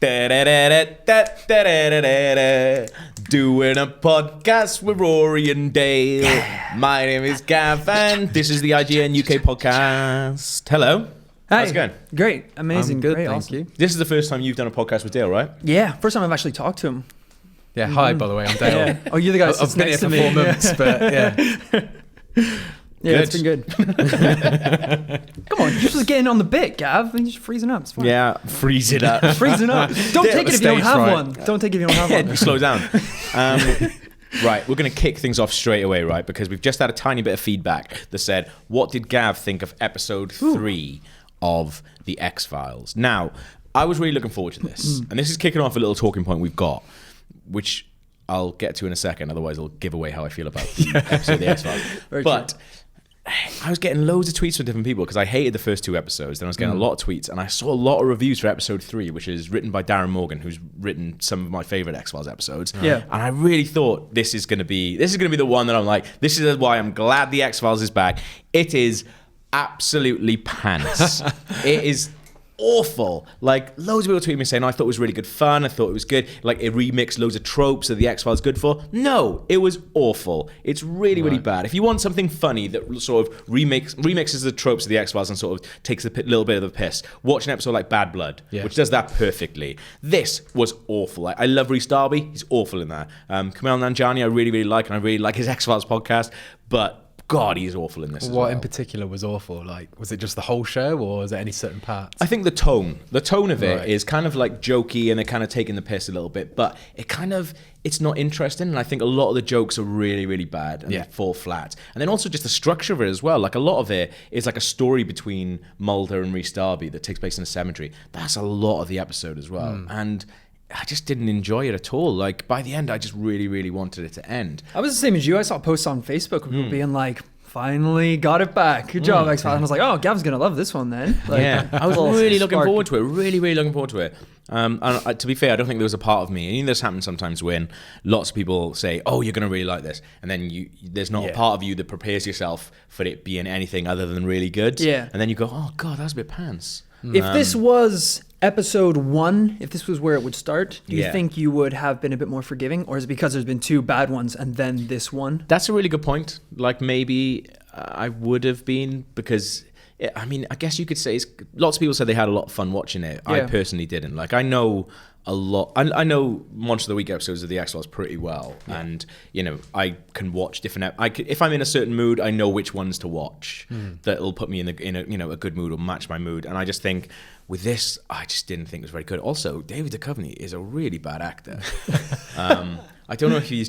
Doing a podcast with Rory and Dale. Yeah. My name is Gav, and this is the IGN UK podcast. Hello. Hi. How's it going? Great. Amazing. I'm good, Great. thank Awesome. you. This is the first time you've done a podcast with Dale, right? Yeah. First time I've actually talked to him. Yeah, hi, by the way, I'm Dale. Yeah. Oh, you're the guy who sits I've been next here to for me. 4 months, but yeah. Yeah, it's been good. Come on, you're just getting on the bit, Gav. You're just freezing up. It's fine. Yeah, freeze it up. Freezing up. Don't take it if you don't have right. one. Don't take it if you don't have one. Slow down. Right, we're going to kick things off straight away, right? Because we've just had a tiny bit of feedback that said, what did Gav think of episode 3 of The X-Files? Now, I was really looking forward to this. And this is kicking off a little talking point we've got, which I'll get to in a second. Otherwise, I'll give away how I feel about the episode of The X-Files. But I was getting loads of tweets from different people because I hated the first 2 episodes. Then I was getting a lot of tweets, and I saw a lot of reviews for episode 3, which is written by Darren Morgan, who's written some of my favorite X-Files episodes. Yeah. And I really thought this is going to be the one that I'm like, this is why I'm glad the X-Files is back. It is absolutely pants. It is awful. Like, loads of people tweeted me saying, I thought it was really good fun. I thought it was good. Like, it remixed loads of tropes that the X-Files good for. No, it was awful. It's really, really bad. If you want something funny that sort of remixes the tropes of the X-Files and sort of takes a little bit of the piss, watch an episode like Bad Blood, which does that perfectly. This was awful. I love Rhys Darby. He's awful in that. Kumail Nanjiani, I really, really like, and I really like his X-Files podcast, but God, he's awful in this. What in particular was awful? Like, was it just the whole show, or was it any certain parts? I think the tone of it is kind of like jokey, and they're kind of taking the piss a little bit, but it's not interesting. And I think a lot of the jokes are really, really bad and they fall flat. And then also just the structure of it as well. Like, a lot of it is like a story between Mulder and Rhys Darby that takes place in a cemetery. That's a lot of the episode as well. And I just didn't enjoy it at all. Like, by the end, I just really, really wanted it to end. I was the same as you. I saw posts on Facebook with people being like, finally got it back. Good job, X-Files. And I was like, oh, Gav's going to love this one then. Like, I was really looking forward to it. Really, really looking forward to it. And to be fair, I don't think there was a part of me, and this happens sometimes when lots of people say, oh, you're going to really like this. And then there's not a part of you that prepares yourself for it being anything other than really good. Yeah. And then you go, oh, God, that's a bit pants. If this was episode 1, if this was where it would start, do you think you would have been a bit more forgiving? Or is it because there's been 2 bad ones and then this one? That's a really good point. Like, maybe I would have been, because I guess you could say lots of people said they had a lot of fun watching it. I personally didn't. Like, I know a lot. I know Monster of the Week episodes of the X-Files pretty well, and I can watch different. If I'm in a certain mood, I know which ones to watch that'll put me in a good mood or match my mood. And I just think with this, I just didn't think it was very good. Also, David Duchovny is a really bad actor. I don't know if he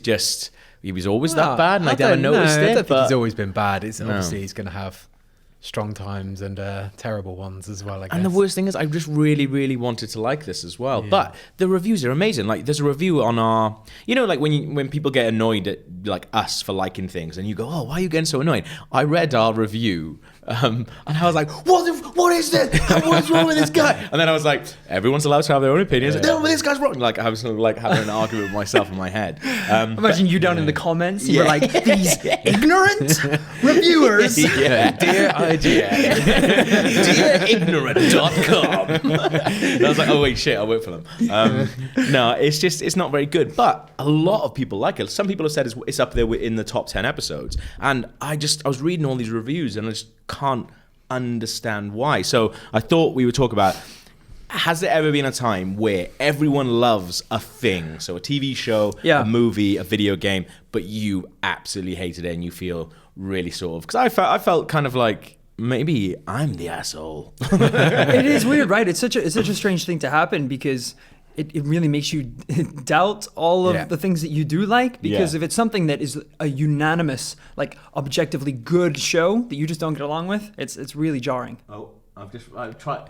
was always that bad, and I never noticed it. I don't think he's always been bad. It's obviously he's going to have strong times and terrible ones as well, I guess. And the worst thing is, I just really, really wanted to like this as well. Yeah. But the reviews are amazing. Like, there's a review on our, like when people get annoyed at like us for liking things, and you go, oh, why are you getting so annoyed? I read our review, and I was like, what is this? What's wrong with this guy? And then I was like, everyone's allowed to have their own opinions. No, this guy's wrong. Like, I was sort of like having an argument with myself in my head. Imagine you down in the comments, you were like, these ignorant reviewers. Dear IGN. DearIgnorant.com. And I was like, oh wait, shit, I'll wait for them. No, it's not very good. But a lot of people like it. Some people have said it's up there in the top 10 episodes. And I was reading all these reviews, and I just can't understand why. So I thought we would talk about, has there ever been a time where everyone loves a thing? So a TV show, a movie, a video game, but you absolutely hated it and you feel really sort of... Because I felt kind of like, maybe I'm the asshole. It is weird, right? It's such a strange thing to happen, because it really makes you doubt all of the things that you do like, because if it's something that is a unanimous, like, objectively good show that you just don't get along with, it's really jarring. Oh, I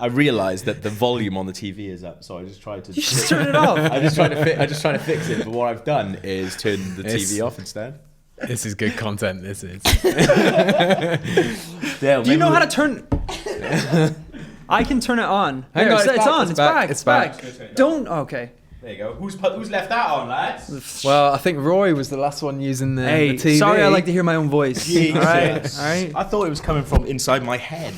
realized that the volume on the TV is up, so I just tried to... You just turn it off. I just try to fix it, but what I've done is turn the TV off instead. This is good content, this is. Do you know how to turn... I can turn it on. Hang on, it's on. It's back. Don't... Okay. There you go. Who's left that on, lads? Well, I think Roy was the last one using the TV. Sorry, I like to hear my own voice. Jesus. All right. I thought it was coming from inside my head.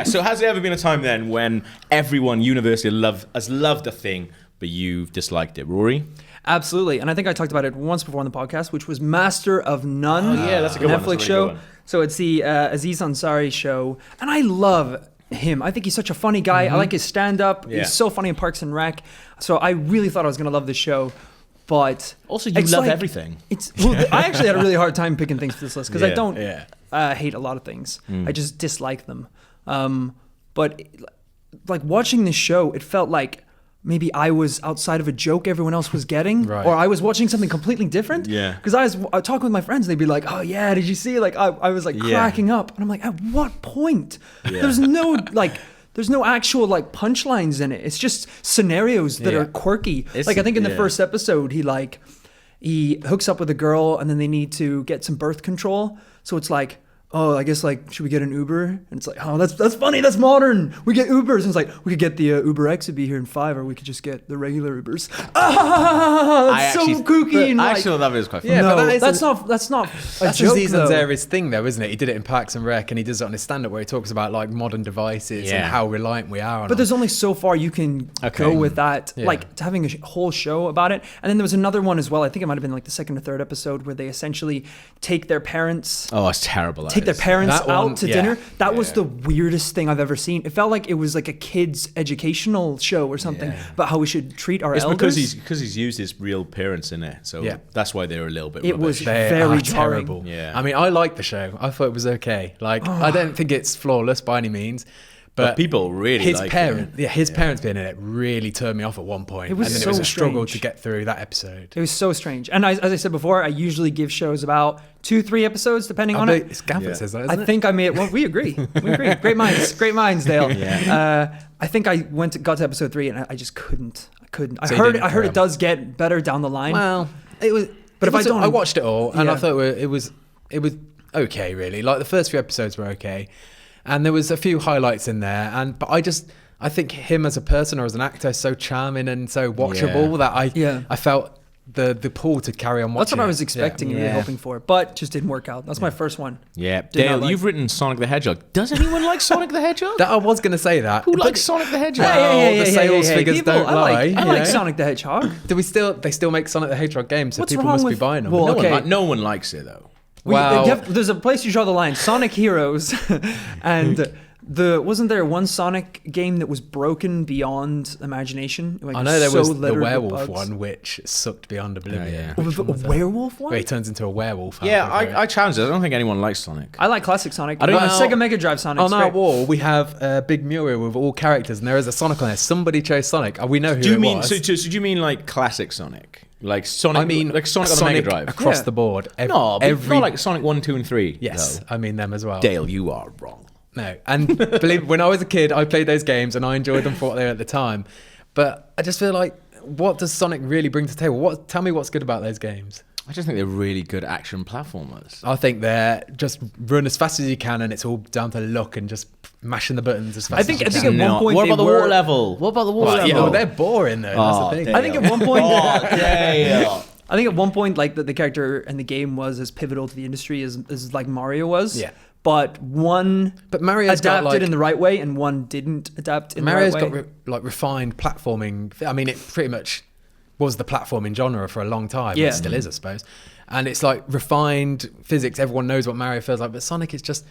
So has there ever been a time then when everyone universally has loved a thing, but you've disliked it? Rory? Absolutely. And I think I talked about it once before on the podcast, which was Master of None. Oh, yeah, that's a good one. Netflix That's a really show. good one. So it's the Aziz Ansari show. And I love him. I think he's such a funny guy. I like his stand-up. Yeah. He's so funny in Parks and Rec. So I really thought I was going to love this show. But Also, you it's love like- everything. I actually had a really hard time picking things for this list because I Yeah. don't Yeah. hate a lot of things. I just dislike them. But like watching this show, it felt like maybe I was outside of a joke everyone else was getting, Right. or I was watching something completely different. Yeah. Because I was talking with my friends, and they'd be like, "Oh yeah, did you see?" Like I was like Yeah. cracking up, and I'm like, "At what point?" Yeah. There's no There's no actual like punchlines in it. It's just scenarios that Yeah. are quirky. It's- Like I think in the yeah. first episode, he hooks up with a girl, and then they need to get some birth control. So it's like, oh, I guess like, should we get an Uber? And it's like, oh, that's funny, that's modern. We get Ubers. And it's like, we could get the Uber X would be here in 5, or we could just get the regular Ubers. That's so kooky. And I like, actually love it. It's quite fun. Yeah, no, but that's not a That's joke, Aziz though. Ansari's thing, though, isn't it? He did it in Parks and Rec, and he does it on his stand-up where he talks about like modern devices Yeah. and how reliant we are on But them. there's only so far you can Okay. go with that, Yeah. like having a whole show about it. And then there was another one as well. I think it might have been like the second or third episode where they essentially take their parents, Oh, it's terrible. take their parents That one, out to yeah. dinner. That was Yeah. the weirdest thing I've ever seen. It felt like it was like a kids' educational show or something Yeah. about how we should treat our It's elders. because he's used his real parents in it, so Yeah. that's why they're a little bit. It was rubbish. They very are jarring. terrible. Yeah. I mean, I like the show. I thought it was okay. Like, I don't think it's flawless by any means. But people really his like parent, it. his parents being in it really turned me off at one point. It was and then so it was a struggle strange. to get through that episode. It was so strange. And as I said before, I usually give shows about 2-3 episodes, depending on it. It's Gafford Yeah. says that, I isn't it? think I made. Well, we agree. We agree. Great minds, Dale. Yeah. I think I got to episode 3 and I just couldn't. I So you heard. didn't I heard carry it does get better down the line. Well, it was. But if I don't- I watched it all, and I Yeah. thought it was okay, really. Like the first few episodes were okay, and there was a few highlights in there. But I think him as a person or as an actor is so charming and so watchable that I felt the pull to carry on watching. That's what I was it. expecting and really Yeah. hoping for, but just didn't work out. That's my first one. Yeah, Did not Dale, like- you've written Sonic the Hedgehog. Does anyone like Sonic the Hedgehog? That I was going to say that. Who But- likes Sonic the Hedgehog? the sales figures People, don't I lie, like, I you like know? Sonic the Hedgehog. They still make Sonic the Hedgehog games, so What's people wrong must be with- buying them. well, no, okay. no one likes it though. Wow. There's a place you draw the line. Sonic Heroes, and wasn't there one Sonic game that was broken beyond imagination? Like, I know there so was the littered with werewolf bugs. one, which sucked beyond oblivion. Yeah. Oh, Which a one was that? werewolf one? Where he turns into a werewolf. Yeah, halfway through. I challenge it. I don't think anyone likes Sonic. I like classic Sonic. I don't- Sega Mega Drive Sonic. On our wall, we have a big mural with all characters, and there is a Sonic on there. Somebody chose Sonic. We know who Do you it mean was. so do you mean like classic Sonic? Like Sonic? I mean, like Sonic on the Mega Drive. across Yeah. the board. No, but every not like Sonic 1, 2, and 3. yes, though. I mean them as well. Dale, you are wrong. No, and believe when I was a kid, I played those games and I enjoyed them for what they were at the time. But I just feel like, what does Sonic really bring to the table? Tell me what's good about those games. I just think they're really good action platformers. I think they're just run as fast as you can, and it's all down to luck and just mashing the buttons as fast. I think as at you can. one point What they about the were- water level? What about the water Well, level? yeah, well, they're boring though. Oh, That's the thing. Dale. I think at one point. Oh, Dale. I think at one point, like the character and the game was as pivotal to the industry as like Mario was. Yeah. But one But Mario's got, adapted like- in the right way, and one didn't adapt in Mario's the right way. got refined platforming. I mean, it pretty much was the platforming genre for a long time. Yeah. It still is, I suppose. And it's like refined physics. Everyone knows what Mario feels like, but Sonic is just.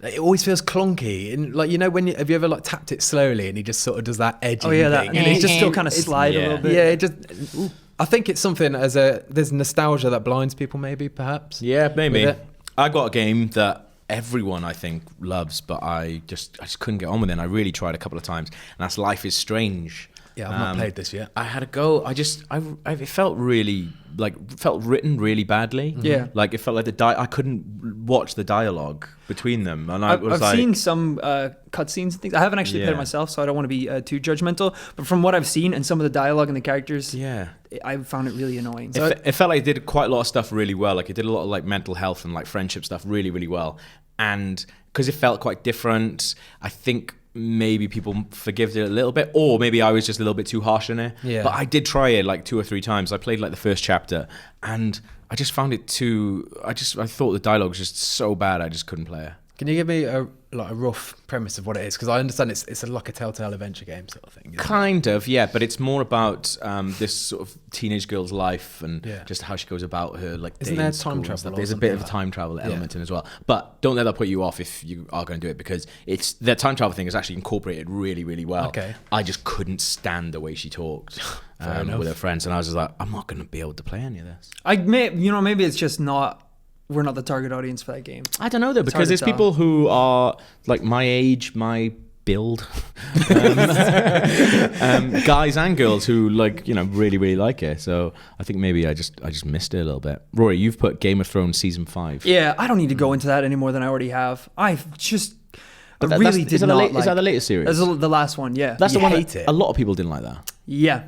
It always feels clunky. And like, you know, have you ever like tapped it slowly and he just sort of does that edgy Oh yeah, that, thing? and it's just still kind of It's- slide a yeah. little bit. Yeah, it just. I think it's something there's nostalgia that blinds people, maybe, perhaps. Yeah, maybe. with it. I got a game that everyone I think loves, but I just couldn't get on with it. And I really tried a couple of times, and that's Life is Strange. Yeah, I've not played this yet. I had a go. It felt really felt written really badly. Yeah. like it felt like I couldn't watch the dialogue between them, and I've seen some cutscenes and things. I haven't actually played it Yeah. myself, so I don't want to be too judgmental. But from what I've seen and some of the dialogue and the characters, yeah. I found it really annoying. It felt like it did quite a lot of stuff really well. Like it did a lot of like mental health and like friendship stuff really, really well. And because it felt quite different, I think maybe people forgive it a little bit, or maybe I was just a little bit too harsh on it. Yeah. But I did try it like 2 or 3 times. I played like the first chapter, and I just found it too. I thought the dialogue was just so bad. I just couldn't play it. Can you give me a rough premise of what it is? Because I understand it's like a Telltale adventure game sort of thing. Kind of, yeah, but it's more about this sort of teenage girl's life and Yeah. just how she goes about her like. Isn't day there in school time and travel stuff. or There's a something bit of a like time travel element Yeah. in as well, but don't let that put you off if you are going to do it, because it's the time travel thing is actually incorporated really, really well. Okay. I just couldn't stand the way she talked enough. with her friends, and I was just like, I'm not going to be able to play any of this. Maybe it's just not. We're not the target audience for that game. I don't know though, It's because hard to there's tell. people who are like my age, my build, guys and girls who really, really like it. So I think maybe I just missed it a little bit. Rory, you've put Game of Thrones season 5. Yeah, I don't need to go into that any more than I already have. I've just But that- really that's- did is that not the like. is that the latest series? That's the last one. Yeah. That's You the one hate that it? a lot of people didn't like that. Yeah.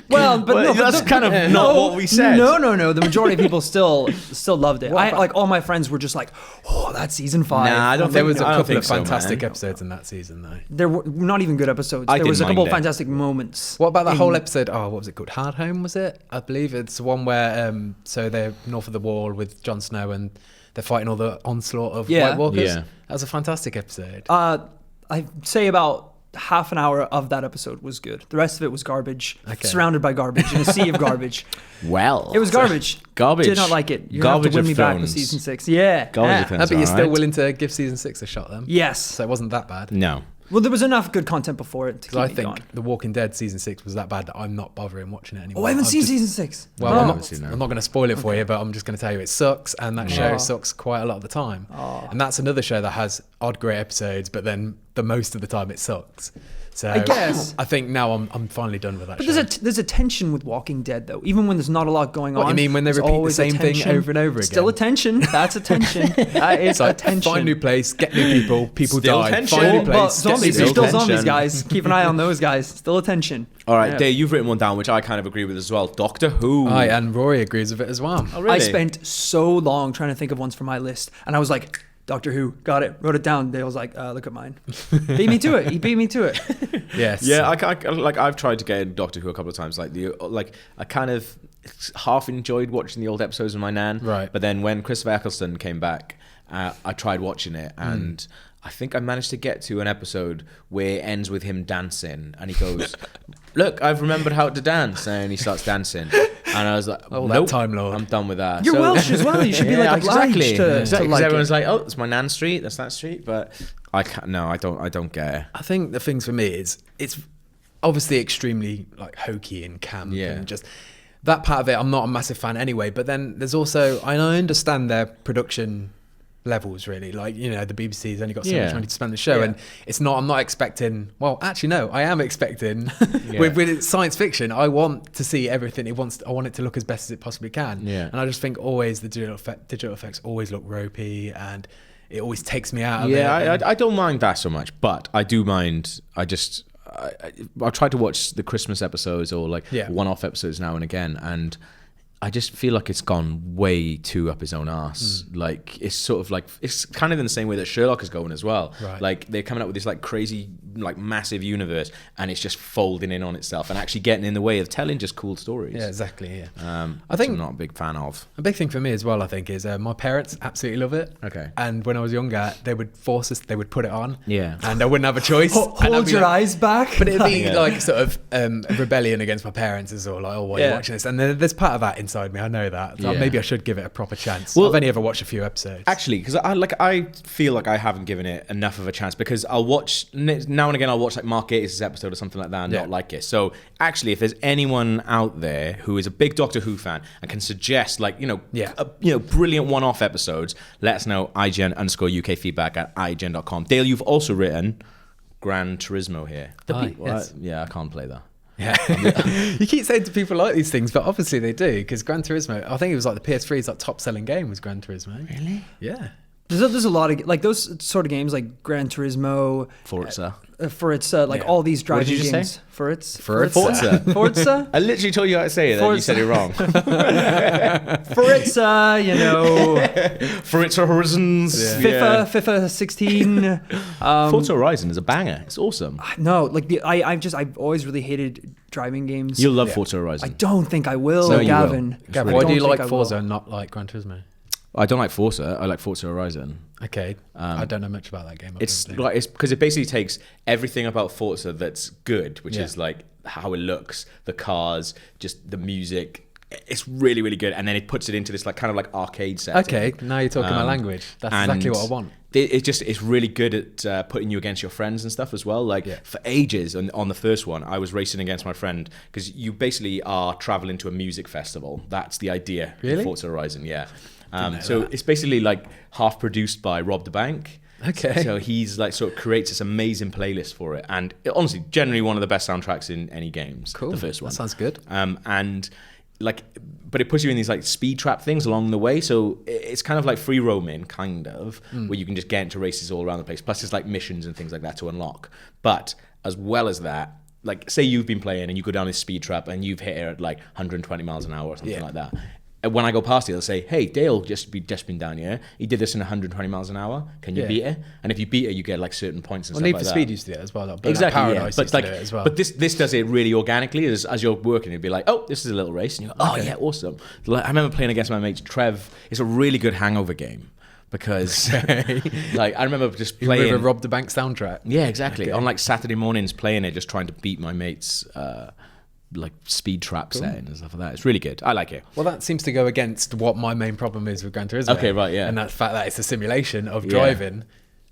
Well, but no, that's but kind of not what we said. No. The majority of people still loved it. What about- Like all my friends were just like, "Oh, that's season 5." Nah, I don't There think- was a I don't couple think of so, fantastic man. episodes in that season, though. There were not even good episodes. I There was a didn't couple mind of it. fantastic moments. What about that in- whole episode? Oh, what was it called? Hard Home, was it? I believe it's the one where so they're north of the wall with Jon Snow and they're fighting all the onslaught of Yeah. White Walkers. Yeah. That was a fantastic episode. I'd say about half an hour of that episode was good. The rest of it was garbage. Okay. Surrounded by garbage in a sea of garbage. Well, It was garbage. Garbage. Did not like it. You're gonna have Garbage to win of me back with Thrones. season 6. Yeah. Garbage Yeah. of Thrones. But you're all still right. willing to give season 6 a shot then? Yes. So it wasn't that bad. No. Well, there was enough good content before it to keep Because I me think going. The Walking Dead season 6 was that bad that I'm not bothering watching it anymore. Oh, I haven't I've seen just- season 6. Well, Oh. I'm haven't seen that. not going to spoil it for you, but I'm just going to tell you it sucks, and that show Oh. sucks quite a lot of the time. Oh. And that's another show that has odd great episodes, but then the most of the time it sucks. So I guess. I think now I'm finally done with that But show. there's a tension with Walking Dead though. Even when there's not a lot going on. What, you mean when they there's repeat the always a same thing tension. over and over Still a again? tension. That's a tension. That is It's like, a tension. find new place, get new people, people Still die. tension. Find new Oh, place, Well, get zombies. new There's Still still people. zombies, tension. guys. Keep an eye on those guys. Still a tension. All right, Yeah. Dave, you've written one down, which I kind of agree with as well. Doctor Who. Aye, and Rory agrees with it as well. Oh, really? I spent so long trying to think of ones for my list, and I was like, Doctor Who, got it, wrote it down. Dale was like, look at mine. Beat me to it. He beat me to it. Yes. Yeah, I've tried to get into Doctor Who a couple of times. I kind of half enjoyed watching the old episodes with my nan. Right. But then when Christopher Eccleston came back, I tried watching it, and I think I managed to get to an episode where it ends with him dancing, and he goes, "Look, I've remembered how to dance," and he starts dancing, and I was like, Oh, that "Nope, Time Lord. I'm done with that." You're Welsh as well. You should be like obliged exactly. to Exactly, 'cause like everyone's it. like, "Oh, it's my nan street. That's that street," but I can't. No, I don't get it. I think the things for me is it's obviously extremely like hokey and camp Yeah. and just that part of it. I'm not a massive fan anyway. But then there's also I understand their production levels really. Like the BBC's only got so Yeah. much money to spend on the show, Yeah. and it's not. I'm not expecting. Well, actually, no, I am expecting. Yeah. with science fiction, I want to see everything. I want it to look as best as it possibly can. Yeah. And I just think always the digital effects always look ropey and. It always takes me out of it. Yeah, I don't mind that so much, but I do mind. I try to watch the Christmas episodes or one-off episodes now and again, and I just feel like it's gone way too up his own arse. Like it's sort of like it's kind of in the same way that Sherlock is going as well. Right. Like they're coming up with this like crazy, like massive universe, and it's just folding in on itself and actually getting in the way of telling just cool stories. Yeah, exactly. Yeah. I think- I'm not a big fan of. A big thing for me as well, I think, is my parents absolutely love it. Okay. And when I was younger, they would force us, they would put it on. Yeah. And I wouldn't have a choice. And I'd Hold be your like- eyes back. But it'd be Yeah. like sort of rebellion against my parents as well. Like, oh, why are you Yeah. watching this? And then there's part of that inside me. I know that. So Yeah. maybe I should give it a proper chance. Well- I've only ever watched a few episodes. Actually, because I feel like I haven't given it enough of a chance because I'll watch now and again. I'll watch like Mark Gatiss' episode or something like that and Yeah. not like it. So actually, if there's anyone out there who is a big Doctor Who fan and can suggest brilliant one-off episodes, let us know. IGN_UK feedback at IGN.com. Dale, you've also written Gran Turismo here. Yes. Yeah, I can't play that. Yeah. You keep saying to people like these things, but obviously they do, because Gran Turismo, I think it was like the PS3's like top selling game was Gran Turismo. Really? Yeah. There's a lot of like those sort of games like Gran Turismo, Forza. all these driving did you games. say? Forza. I literally told you how to say it, then you said it wrong. Forza, you know. Forza Horizons. Yeah. FIFA 16. Forza Horizon is a banger. It's awesome. No, like I've always really hated driving games. You'll love Forza Horizon. I don't think I will, No, you Gavin. will. Gavin, why do you like Forza and not like Gran Turismo? I don't like Forza. I like Forza Horizon. Okay, I don't know much about that game. It's because it basically takes everything about Forza that's good, which is like how it looks, the cars, just the music. It's really, really good, and then it puts it into this like kind of like arcade setting. Okay, now you're talking my language. That's exactly what I want. It's really good at putting you against your friends and stuff as well. Like for ages on the first one, I was racing against my friend because you basically are traveling to a music festival. That's the idea. Really? In Forza Horizon, yeah. So it's basically like half produced by Rob the Bank. Okay. So he's like sort of creates this amazing playlist for it, and honestly, generally one of the best soundtracks in any games. Cool. The first one. That sounds good. And like, but it puts you in these like speed trap things along the way. So it's kind of like free roaming, kind of, where you can just get into races all around the place. Plus, there's like missions and things like that to unlock. But as well as that, like say you've been playing and you go down this speed trap and you've hit it at like 120 miles an hour or something like that. When I go past it, they'll say, "Hey, Dale just been down here. He did this in 120 miles an hour. Can you beat it?" And if you beat it, you get like certain points and stuff Need like for that. Speed used to do it as well. Like Exactly, Paradise But used to like, do it as well. but this does it really organically. As you're working, it'd be like, "Oh, this is a little race," and you go, "Oh yeah, awesome." Like, I remember playing against my mate Trev. It's a really good hangover game because, like, I remember just playing with a Rob the Bank soundtrack. Yeah, exactly. On like Saturday mornings, playing it, just trying to beat my mate's like speed trap setting and stuff like that. It's really good. I like it. Well, that seems to go against what my main problem is with Gran Turismo. Okay, right, yeah. And that fact that it's a simulation of driving,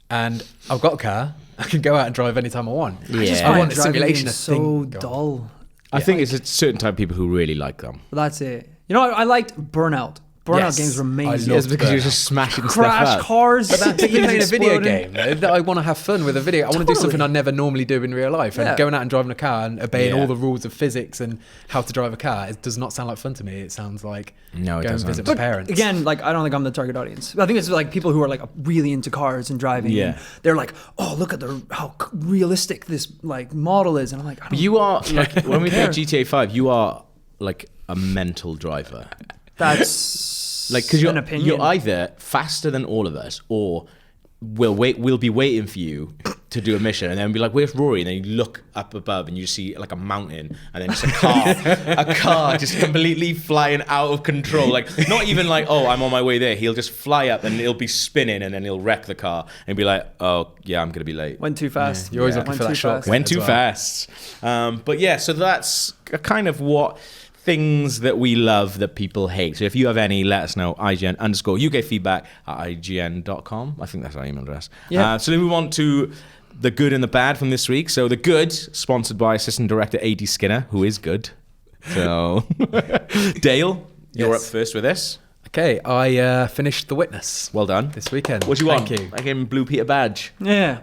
and I've got a car. I can go out and drive anytime I want. Yeah. I want a simulation of so thing. dull. I think it's a certain type of people who really like them. But that's it. You know, I liked Burnout. Burnout games were amazing. Yes, because you're just smashing Crash stuff up. cars. But that's you're playing a video exploding. game. I want to have fun with a video. I want to do something I never normally do in real life. And Yeah. going out and driving a car and obeying Yeah. all the rules of physics and how to drive a car, it does not sound like fun to me. It sounds like No, it go and doesn't. visit my But parents. again, like I don't think I'm the target audience. I think it's like people who are like really into cars and driving. Yeah. And they're like, oh, look at how realistic this like model is, and I'm like, I don't You are like when we play care. GTA 5, you are like a mental driver. That's Like because an opinion. you're either faster than all of us, or we'll be waiting for you to do a mission, and then be like, "Where's Rory?" And then you look up above, and you see like a mountain, and then just a car just completely flying out of control. Like not even like, "Oh, I'm on my way there." He'll just fly up, and it'll be spinning, and then he'll wreck the car, and be like, "Oh, yeah, I'm gonna be late." went too fast. You're always Yeah. looking Went for that too shortcut. fast. Went as too well. fast. But yeah, so that's kind of what things that we love that people hate. So if you have any, let us know. IGN_UK feedback at IGN.com. I think that's our email address. Yeah. So then we move on to the good and the bad from this week. So the good, sponsored by Assistant Director A.D. Skinner, who is good. So Dale, you're up Yes. first with this. Okay, I finished The Witness Well done. this weekend. What do you want? Thank you. I gave him Blue Peter badge. Yeah.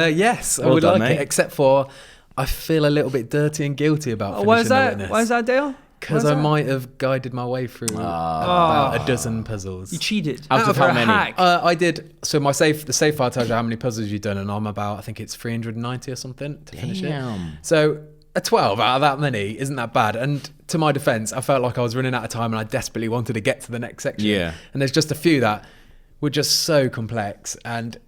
Yes, I Well would done, like mate. it, except for I feel a little bit dirty and guilty about finishing Why is The that? Witness. Why is that, Dale? Because Why I is that? might have guided my way through Ah. about a dozen puzzles. You cheated. Out of For how a many? hack. I did. So the save file tells you how many puzzles you've done, and I'm about, I think it's 390 or something to finish it. Damn. So a 12 out of that many isn't that bad. And to my defense, I felt like I was running out of time, and I desperately wanted to get to the next section. Yeah. And there's just a few that were just so complex. And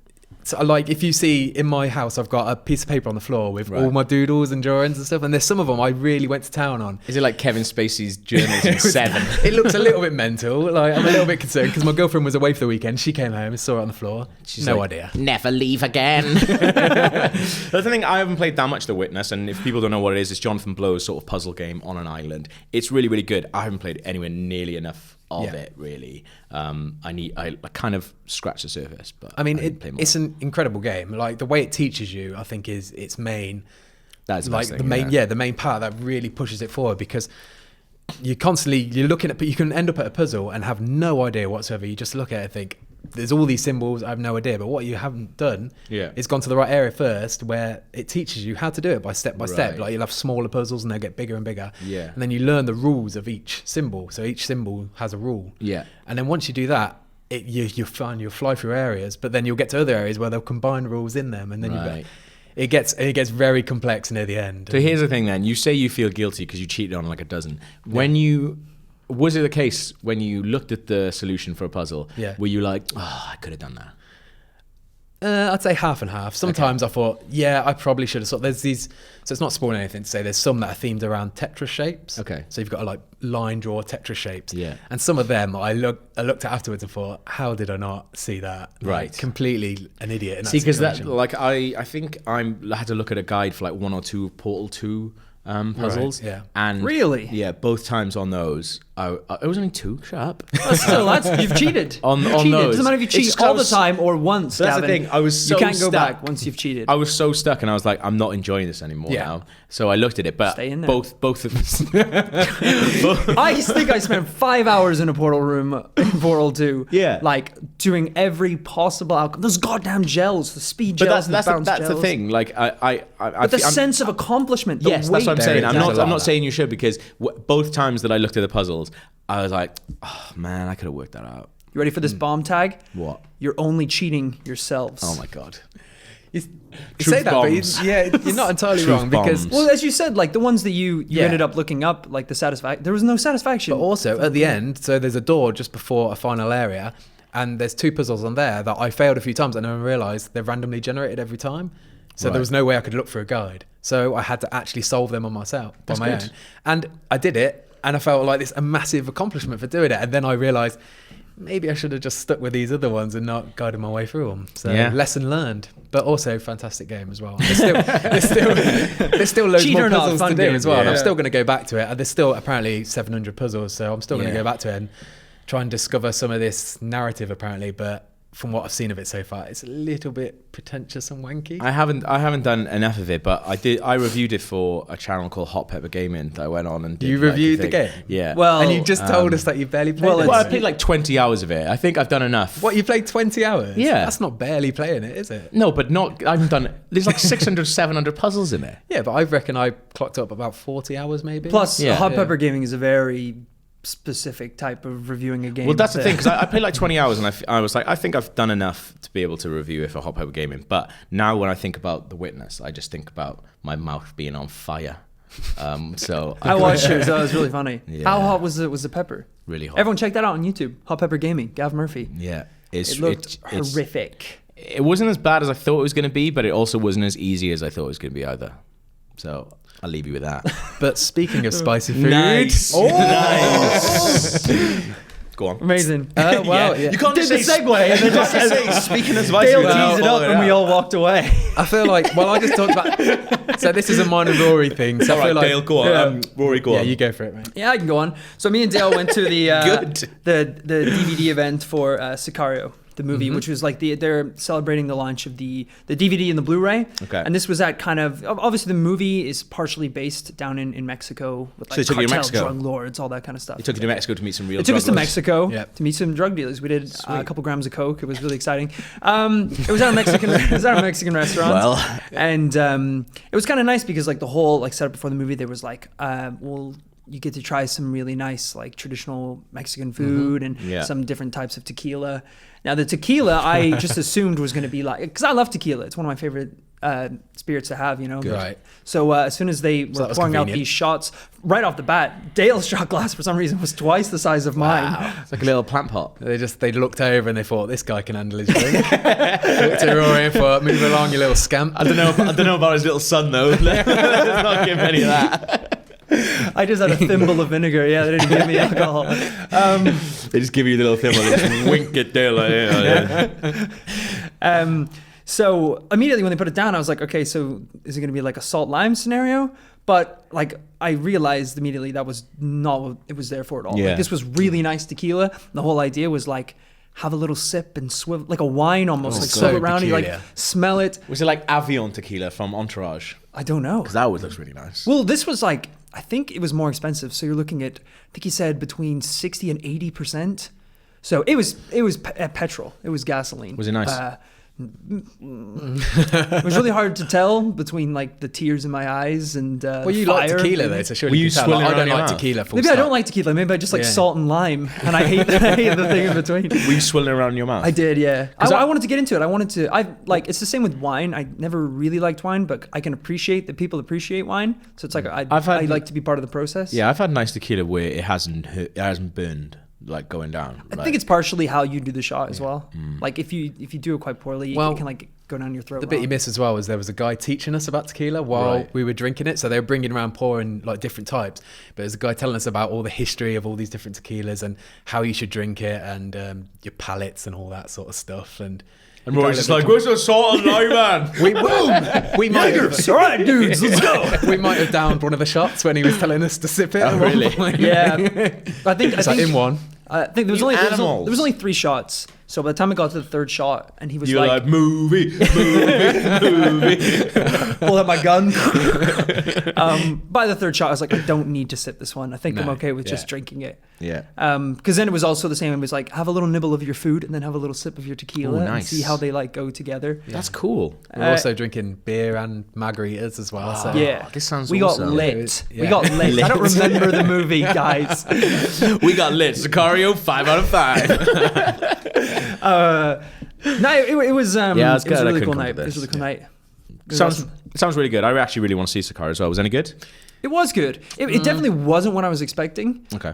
so, like, if you see in my house, I've got a piece of paper on the floor with all my doodles and drawings and stuff. And there's some of them I really went to town on. Is it like Kevin Spacey's journals in Seven? It looks a little bit mental. Like, I'm a little bit concerned because my girlfriend was away for the weekend. She came home and saw it on the floor. She's no like, idea. Never leave again. That's the thing. I haven't played that much The Witness, and if people don't know what it is, it's Jonathan Blow's sort of puzzle game on an island. It's really, really good. I haven't played anywhere nearly enough of it, really. I kind of scratched the surface, but I mean, need to play more. it's an incredible game. Like, the way it teaches you, I think, is its main. That's Like the main, the main part that really pushes it forward, because you're looking at, you can end up at a puzzle and have no idea whatsoever. You just look at it and think, there's all these symbols, I have no idea. But what you haven't done is gone to the right area first, where it teaches you how to do it by step. Right. Like, you'll have smaller puzzles and they'll get bigger and bigger. Yeah. And then you learn the rules of each symbol. So each symbol has a rule. Yeah. And then once you do that, you're fine, you'll fly through areas, but then you'll get to other areas where they'll combine rules in them, and then Right. it gets very complex near the end. So here's the thing then. You say you feel guilty because you cheated on like a dozen. Was it the case when you looked at the solution for a puzzle, were you like, oh, I could have done that? I'd say half and half. Sometimes I thought, I probably should have. There's these, so it's not spoiling anything to say. There's some that are themed around Tetris shapes. Okay. So you've got to like line draw Tetris shapes. Yeah. And some of them I looked at afterwards and thought, how did I not see that? Right. Like, completely an idiot. In that See, because that, situation. like, I think I had to look at a guide for like one or two Portal 2 puzzles. Right, yeah. And Really? Yeah, both times on those, it was only 2. Shut up. But still, you've cheated. On You've those. cheated. It doesn't matter if you It's cheat just 'cause all the time or once. That's the Gavin. thing. I was so you can't go stuck. back once you've cheated. I was so stuck, and I was like, I'm not enjoying this anymore now. So I looked at it, but Stay in there. both of us. I think I spent 5 hours in a portal room in Portal 2. Yeah. Like doing every possible outcome. Those goddamn gels, the speed But gels, that's and the bounce the gels. thing. Like But the sense of accomplishment. The Yes, weight. that's what I'm saying. I'm There's a lot not of saying you should, because both times that I looked at the puzzles, I was like, oh man, I could have worked that out. You ready for this bomb tag? What? You're only cheating yourselves. Oh my god. You Truth say that, bombs. but you're not entirely Truth wrong because. bombs. Well, as you said, like the ones that you Yeah. ended up looking up, like the satisfaction. There was no satisfaction. But also at the end, so there's a door just before a final area, and there's 2 puzzles on there that I failed a few times, and then I realised they're randomly generated every time. So Right. there was no way I could look for a guide. So I had to actually solve them on myself, That's by my good. own. And I did it, and I felt like this a massive accomplishment for doing it. And then I realised maybe I should have just stuck with these other ones and not guided my way through them. So lesson learned, but also fantastic game as well. There's still loads Cheat more or not, puzzles fun to do game. as well. And I'm Yeah. still going to go back to it. And there's still apparently 700 puzzles, so I'm still going to go back to it and try and discover some of this narrative apparently. But from what I've seen of it so far, it's a little bit pretentious and wanky. I haven't done enough of it, but I reviewed it for a channel called Hot Pepper Gaming that I went on and did. You like, a reviewed the thing. game? Yeah. Well, and you just told us that you barely played it. Well, I played like 20 hours of it. I think I've done enough. What, you played 20 hours? Yeah. That's not barely playing it, is it? No, but not. I haven't done. There's like 600, 700 puzzles in there. Yeah, but I reckon I clocked up about 40 hours maybe. Plus, Yeah. Hot Yeah. Pepper Gaming is a very specific type of reviewing a game. Well, that's the thing, because I played like 20 hours, and I was like, I think I've done enough to be able to review it for Hot Pepper Gaming. But now when I think about The Witness, I just think about my mouth being on fire. So I watched it. So it was really funny. Yeah. How hot was the pepper? really hot. Everyone check that out on YouTube. Hot Pepper Gaming. Gav Murphy. Yeah, It looked horrific. It wasn't as bad as I thought it was going to be, but it also wasn't as easy as I thought it was going to be either. So I'll leave you with that. But speaking of spicy food, Nice. Oh! Nice. Go on. Amazing. well, You can't Did just the say segue and then just say speaking as vice. Dale without teased it up following and we out. all walked away. I feel like, well, I just talked about. So this is a mine and Rory thing. So All I feel right, like Dale, go on. Rory, go yeah, on. you go for it, mate. Yeah, I can go on. So me and Dale went to the Good. the DVD event for Sicario, the movie, which was like they're celebrating the launch of the DVD and the Blu-ray. Okay. And this was at kind of obviously the movie is partially based down in Mexico with So like they took you to cartel Mexico? drug lords, all that kind of stuff. He took you to Mexico to meet some real. It took us to drug Mexico Yep. to meet some drug dealers. We did a couple grams of coke. It was really exciting. It was at a Mexican restaurant. Well. And it was kind of nice because like the whole like setup before the movie, there was like, well, you get to try some really nice like traditional Mexican food and Yeah. some different types of tequila. Now the tequila I just assumed was going to be like, because I love tequila. It's one of my favorite spirits to have, you know. Good. Right. So as soon as they that were was pouring out convenient. these shots, right off the bat, Dale's shot glass for some reason was twice the size of mine. It's like a little plant pot. They looked over and they thought this guy can handle his drink. Looked at Rory and thought, move along, you little scamp. I don't know about his little son though. Let's not give him any of that. I just had a thimble of vinegar. Yeah, they didn't give me alcohol. They just give you the little thimble, they just wink it there like. So immediately when they put it down, I was like, okay, so is it going to be like a salt lime scenario? But like I realized immediately that was not what it was there for at all. Yeah. Like, this was really nice tequila. The whole idea was like have a little sip and swivel, like a wine almost, like so swivel around. You peculiar. like smell it. Was it like Avion tequila from Entourage? I don't know. Because that always looks really nice. Well, this was like, I think it was more expensive. So you're looking at, I think he said between 60 and 80%. So it was petrol. It was gasoline. Was it nice? It was really hard to tell between like the tears in my eyes and Well, you fire. like tequila though, so surely Were you you can tell. swilling I around don't your like mouth? tequila. Full Maybe I stop. don't like tequila. Maybe I just like Yeah. salt and lime, and I hate the thing in between. Were you swilling around in your mouth? I did, yeah. 'Cause I wanted to get into it. It's the same with wine. I never really liked wine, but I can appreciate that people appreciate wine. So it's like I like to be part of the process. Yeah, I've had nice tequila where it hasn't burned, like going down. I think it's partially how you do the shot as well. Like if you do it quite poorly, Well, it can like go down your throat. The bit you miss as well was there was a guy teaching us about tequila while Right. we were drinking it. So they were bringing around pouring like different types. But there's a guy telling us about all the history of all these different tequilas and how you should drink it and your palates and all that sort of stuff. And Rory's just like, where's the salt and lime, man? we might have, all right, dudes, let's go. we might have downed one of the shots when he was telling us to sip it. Oh, at one really? point. Yeah, I think in one. I think there was You only animals. there was only 3 shots. So by the time I got to the 3rd shot, and he was You were like, movie. pull out my gun. By the 3rd shot, I was like, I don't need to sip this one. I think I'm No, okay with yeah. just drinking it. Yeah. Because then it was also the same. It was like, have a little nibble of your food and then have a little sip of your tequila Ooh, and nice. see how they like go together. That's cool. We're also drinking beer and margaritas as well. So. Yeah, this sounds we awesome. got lit. Yeah. We got lit. I don't Lit. remember the movie, guys. We got lit. Sicario, 5 out of 5. No, it was. Yeah, it's it was good. a I really couldn't cool come night. to It was a this. really cool night. It was sounds awesome. sounds really good. I actually really want to see Sicario as well. Was it any good? It was good. It definitely wasn't what I was expecting. Okay.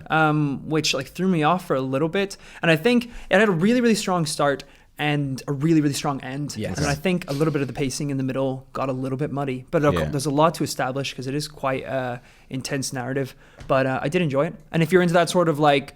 Which like threw me off for a little bit, and I think it had a really really strong start and a really really strong end. Yes. And I think a little bit of the pacing in the middle got a little bit muddy, but Yeah. there's a lot to establish because it is quite intense narrative. But I did enjoy it, and if you're into that sort of like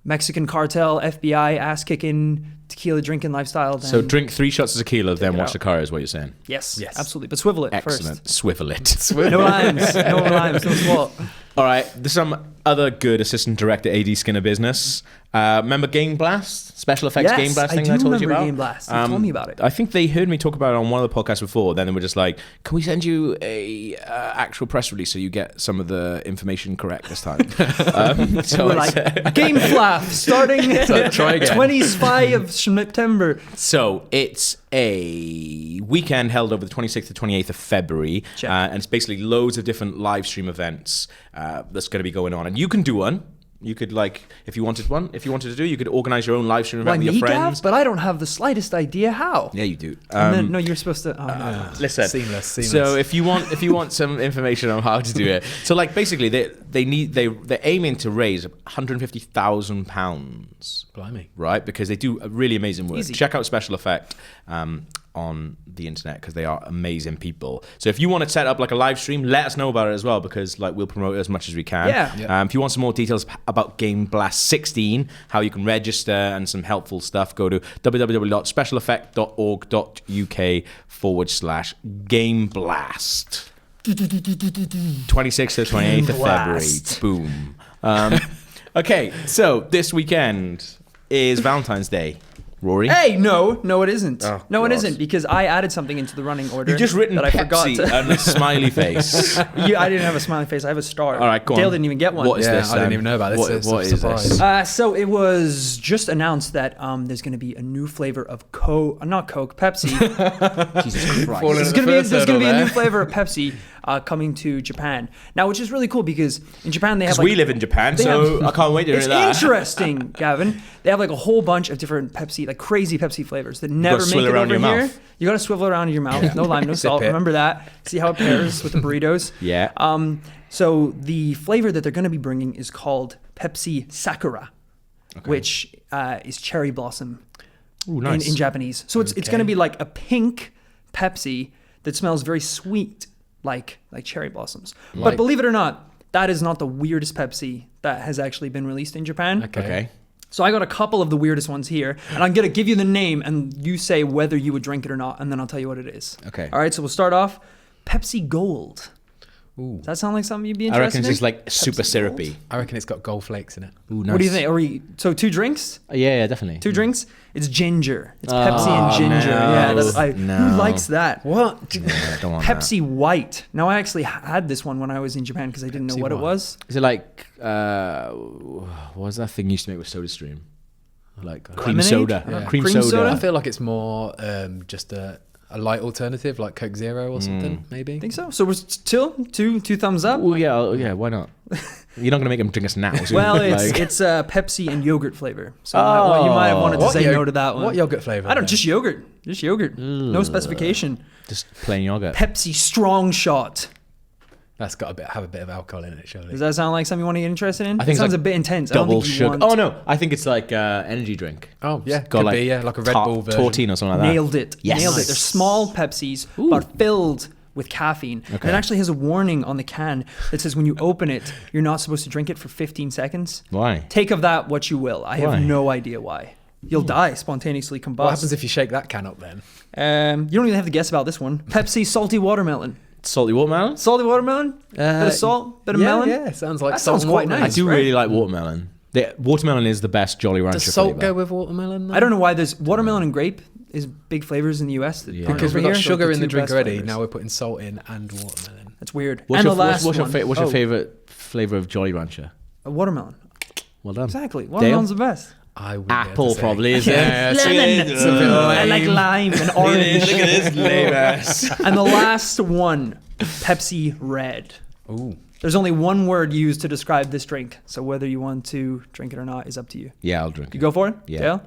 Mexican cartel, FBI ass kicking, tequila drinking lifestyle, then So drink 3 shots of tequila, then it watch out. Sicario is what you're saying. yes, Yes. absolutely. But swivel it Excellent. first. Swivel it. No limes, no limes, no swat. All right, there's some other good assistant director AD Skinner business. Remember Game Blast? Special effects Yes, Game Blast I thing do I told you remember about? Game Blast. You told me about it. I think they heard me talk about it on one of the podcasts before. Then they were just like, can we send you a actual press release so you get some of the information correct this time? So We're it's- like, Game Flaff starting try again. 25th of September. So it's a weekend held over the 26th to 28th of February, Check. and it's basically loads of different live stream events that's going to be going on, and you can do one. You could if you wanted to do, you could organize your own live stream event Why with me, your Gav? friends. But I don't have the slightest idea how. Yeah, you do. And then, no, you're supposed to. Oh, no. Listen. Seamless. So if you want some information on how to do it, so like basically they're aiming to raise £150,000. Blimey. Right, because they do a really amazing work. Easy. Check out Special Effect on the internet because they are amazing people. So if you want to set up like a live stream, let us know about it as well because like we'll promote it as much as we can. Yeah. If you want some more details about Game Blast 16, how you can register and some helpful stuff, go to www.specialeffect.org.uk/Game Blast. 26th to 28th of Blast. February. Boom. Okay, so this weekend is Valentine's Day. Rory? Hey, no, it isn't. Oh, no, it God. isn't because I added something into the running order. You've just written that I forgot Pepsi to. and a smiley face. I didn't have a smiley face. I have a star. All right, go on. Dale didn't even get one. What is Yeah, this? I didn't then? even know about this. It's a What is surprise. this? So it was just announced that there's going to be a new flavor of not Coke, Pepsi. Jesus Christ. Falling There's at going the to be first there's going to be a hurdle new flavor of Pepsi coming to Japan now, which is really cool because in Japan they have Because we live in Japan, they so have- I can't wait to hear It's that. interesting, Gavin. They have like a whole bunch of different Pepsi, like crazy Pepsi flavors that never make swivel it around over your here. mouth. You got to swivel around in your mouth. No lime, no Sip salt. it. Remember that. See how it pairs with the burritos. Yeah. So the flavor that they're going to be bringing is called Pepsi Sakura, which is cherry blossom Ooh, nice. in Japanese. So it's going to be like a pink Pepsi that smells very sweet, like cherry blossoms. But Like- believe it or not, that is not the weirdest Pepsi that has actually been released in Japan. Okay. So I got a couple of the weirdest ones here, and I'm going to give you the name, and you say whether you would drink it or not, and then I'll tell you what it is. Okay. All right, so we'll start off. Pepsi Gold. Ooh. Does that sound like something you'd be I interested reckon it's in? just like super Pepsi syrupy. I reckon it's got gold flakes in it. Ooh, nice. What do you think? So 2 drinks? Yeah, definitely. 2 drinks? It's ginger. It's Pepsi and ginger. no. Yeah, No. who likes that? What? Yeah, I don't want Pepsi White. Now, I actually had this one when I was in Japan because I didn't know Pepsi what it White. was. that. Is it like, what was that thing you used to make with SodaStream? like cream Lemonade? soda. Yeah. Cream Cream soda. soda? I feel like it's more just a light alternative, like Coke Zero or something, maybe. Think so? So we're still two thumbs up? Oh yeah, why not? You're not gonna make them drink us now. So Well, like- it's Pepsi and yogurt flavor. So you might have wanted to say no to that one. What yogurt flavor? I don't, just yogurt. Just yogurt. No specification. just plain yogurt. Pepsi Strong Shot. That's got have a bit of alcohol in it, surely. Does that sound like something you want to get interested in? I think it sounds it's like a bit intense. I Double don't think you sugar. want... Oh no, I think it's like energy drink. Oh yeah, Got could like be like a Red Bull version. Tortine or something like that. Nailed it. Yes. Nailed it. Nice. They're small Pepsis, but filled with caffeine. And it actually has a warning on the can that says when you open it, you're not supposed to drink it for 15 seconds. Why? Take of that what you will. I Why? have no idea why. You'll die, spontaneously combust. What happens if you shake that can up then? You don't even have to guess about this one. Pepsi Salty Watermelon. Salty watermelon. Salty watermelon? Bit of salt, bit of melon? Yeah, sounds like That salt sounds and quite watermelon. I nice. do right? really like watermelon. Watermelon is the best Jolly Rancher Does salt flavor. go with watermelon? Though? I don't know why there's watermelon and grape is big flavors in the US. That Yeah. aren't Because over we've got here. sugar They're in the two drink best already. flavors. Now we're putting salt in and watermelon. That's weird. What's And your, the last what's your, one. what's your favorite flavor of Jolly Rancher? A watermelon. Well done. Exactly. Watermelon's the best. I wouldn't be able to Apple say. probably is Yeah, it? Lemon. It's a bit I like lame. lime and orange. Look at this lame ass. And the last one, Pepsi Red. Ooh. There's only one word used to describe this drink, so whether you want to drink it or not is up to you. Yeah, I'll drink You it. go for it? Yeah. Dale?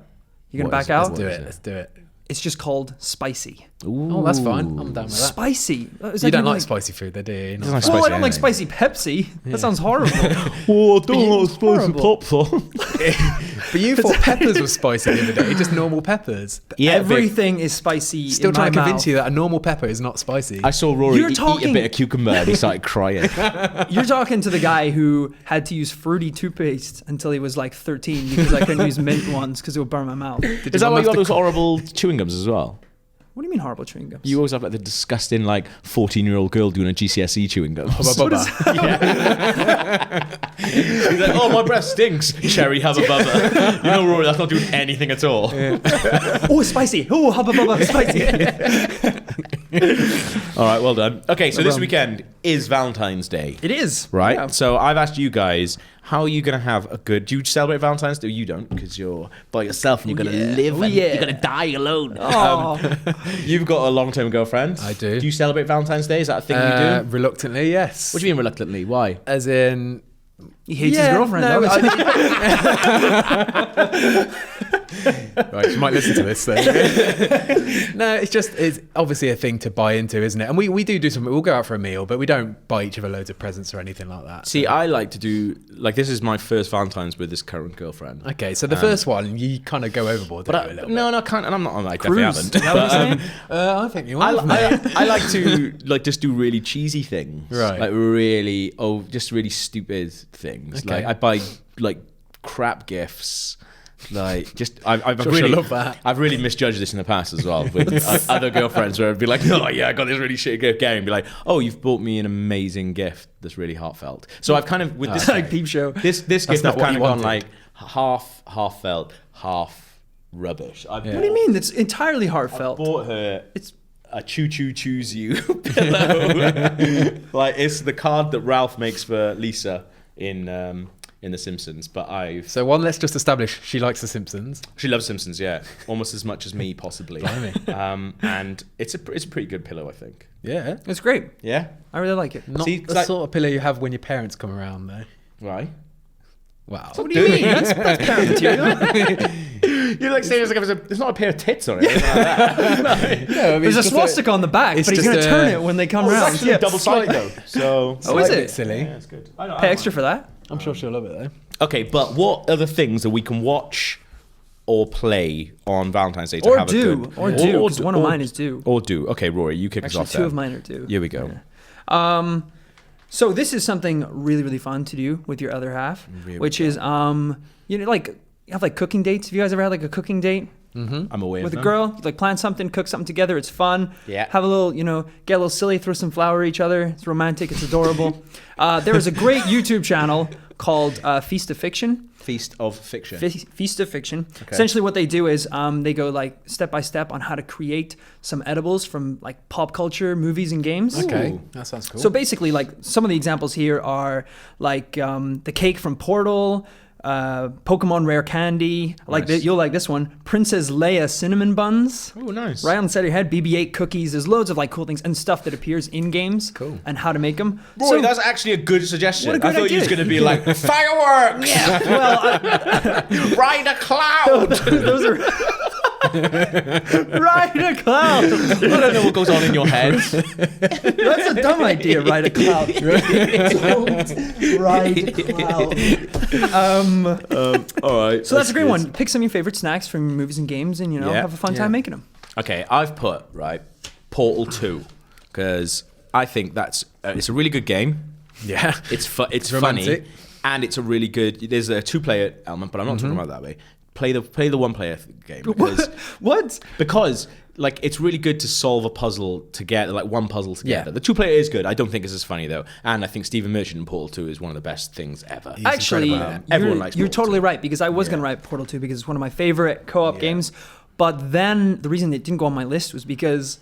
You gonna What is back it? out? Let's do is it. it? Let's do it. It's just called spicy. Oh, that's fine. I'm down with that. Spicy. Is You that don't even like spicy food, though, do you? Doesn't like Oh, I spicy don't like anything. spicy Pepsi. That sounds horrible. Oh, I don't like spicy popcorn. But you thought peppers were spicy the other day, just normal peppers. Yeah, Everything is spicy. Still in trying to my convince mouth. you that a normal pepper is not spicy. I saw Rory You're eat a talking- bit of cucumber and he started crying. You're talking to the guy who had to use fruity toothpaste until he was like 13 because I couldn't use mint ones because it would burn my mouth. What Is that why you got to those horrible chewing gums as well? do you mean horrible chewing gums? You always have like the disgusting like 14-year-old girl doing a GCSE chewing gums. Hubba bubba. He's like, oh, my breath stinks. Cherry hubba bubba. You know, Rory, that's not doing anything at all. Oh, it's spicy. Oh, hubba bubba, spicy. All right, well done. Okay, so this problem. weekend is Valentine's Day. It is. Right? Yeah. So I've asked you guys, how are you going to have a good... Do you celebrate Valentine's Day? You don't, because you're by yourself and you're going to live and yeah. you're going to die alone. Oh. You've got a long-term girlfriend. I do. Do you celebrate Valentine's Day? Is that a thing you do? Reluctantly, yes. What do you mean reluctantly? Why? As in... He hates Yeah, his girlfriend. no, obviously. Right, you might listen to this then. No, it's obviously a thing to buy into, isn't it? And we do something. We'll go out for a meal, but we don't buy each other loads of presents or anything like that. See, I like to do... Like, this is my first Valentine's with this current girlfriend. Okay, so the first one, you kind of go overboard. But don't you, a little no, bit? no, I can't. And I'm not... I Cruise. definitely Is that what you're haven't. saying? I think you want I like to like just do really cheesy things, Right. Like really, just really stupid things. Okay. Like I buy like crap gifts. Like just I've Sure, really she'll love that. I've really misjudged this in the past as well with other girlfriends where I'd be like, oh yeah, I got this really shitty gift, and be like, oh, you've bought me an amazing gift that's really heartfelt. So I've kind of with this Like Peep Show. this gift not I've what kind you of gone wanted. like half felt, half rubbish. What do you mean? That's entirely heartfelt. Bought her It's a choo-choo choose you pillow. Like it's the card that Ralph makes for Lisa in The Simpsons. But So one, let's just establish she likes The Simpsons. she loves Simpsons, yeah, almost as much as me possibly. And it's a pretty good pillow, I think. Yeah. it's great. Yeah, I really like it. Not See, the like- sort of pillow you have when your parents come around, though. right. Wow. What do you mean? That's parent material. You're like saying it's like there's not a pair of tits on it. Anything like that. No, I mean, There's a it's just swastika on the back, it's but he's just going to turn it when they come It's around. actually double-sided though. So Oh, is slightly it? silly. yeah, it's good. I Pay extra for that. I'm sure she'll love it, though. Okay, but what are the things that we can watch or play on Valentine's Day to Or have do. a good... Or do, 'cause one of mine is do. Or do. Okay, Rory, you kick us Actually, off two then. of mine are do. Here we go. So this is something really, really fun to do with your other half, Really which is, like, you have like cooking dates. Have you guys ever had like a cooking date I'm aware with of a them. girl? You, like plan something, cook something together. It's fun. Yeah. Have a little, get a little silly, throw some flour at each other. It's romantic. It's adorable. There is a great YouTube channel called Feast of Fiction. Feast of Fiction. Feast of Fiction. Essentially what they do is they go like step by step on how to create some edibles from like pop culture, movies and games. Okay, Ooh. that sounds cool. So basically like some of the examples here are like the cake from Portal, Pokemon Rare Candy. You'll like this one. Princess Leia cinnamon buns. Oh, nice. Right on the side of your head. BB-8 cookies. There's loads of like cool things and stuff that appears in games. Cool. And how to make them. Roy, that's actually a good suggestion. What a good I thought you was idea. going to be like, fireworks! Yeah. Well, Ride a cloud! those are... Ride a cloud. I don't know what goes on in your head. That's a dumb idea. Ride a cloud. Don't ride a cloud. All right. So that's a great one. Pick some of your favorite snacks from movies and games, and Yeah. have a fun time making them. Okay, I've put Portal 2 because I think that's it's a really good game. Yeah. It's funny, romantic. and it's a really good. There's a 2-player element, but I'm not talking about that way. Play the 1-player game because What? because like it's really good to solve a puzzle together, like one puzzle together. Yeah. The 2-player is good. I don't think it's as funny though, and I think Stephen Merchant in Portal 2 is one of the best things ever. Actually, incredible. Everyone likes you're Portal totally 2. right because I was going to write Portal 2 because it's one of my favorite co-op games. But then the reason it didn't go on my list was because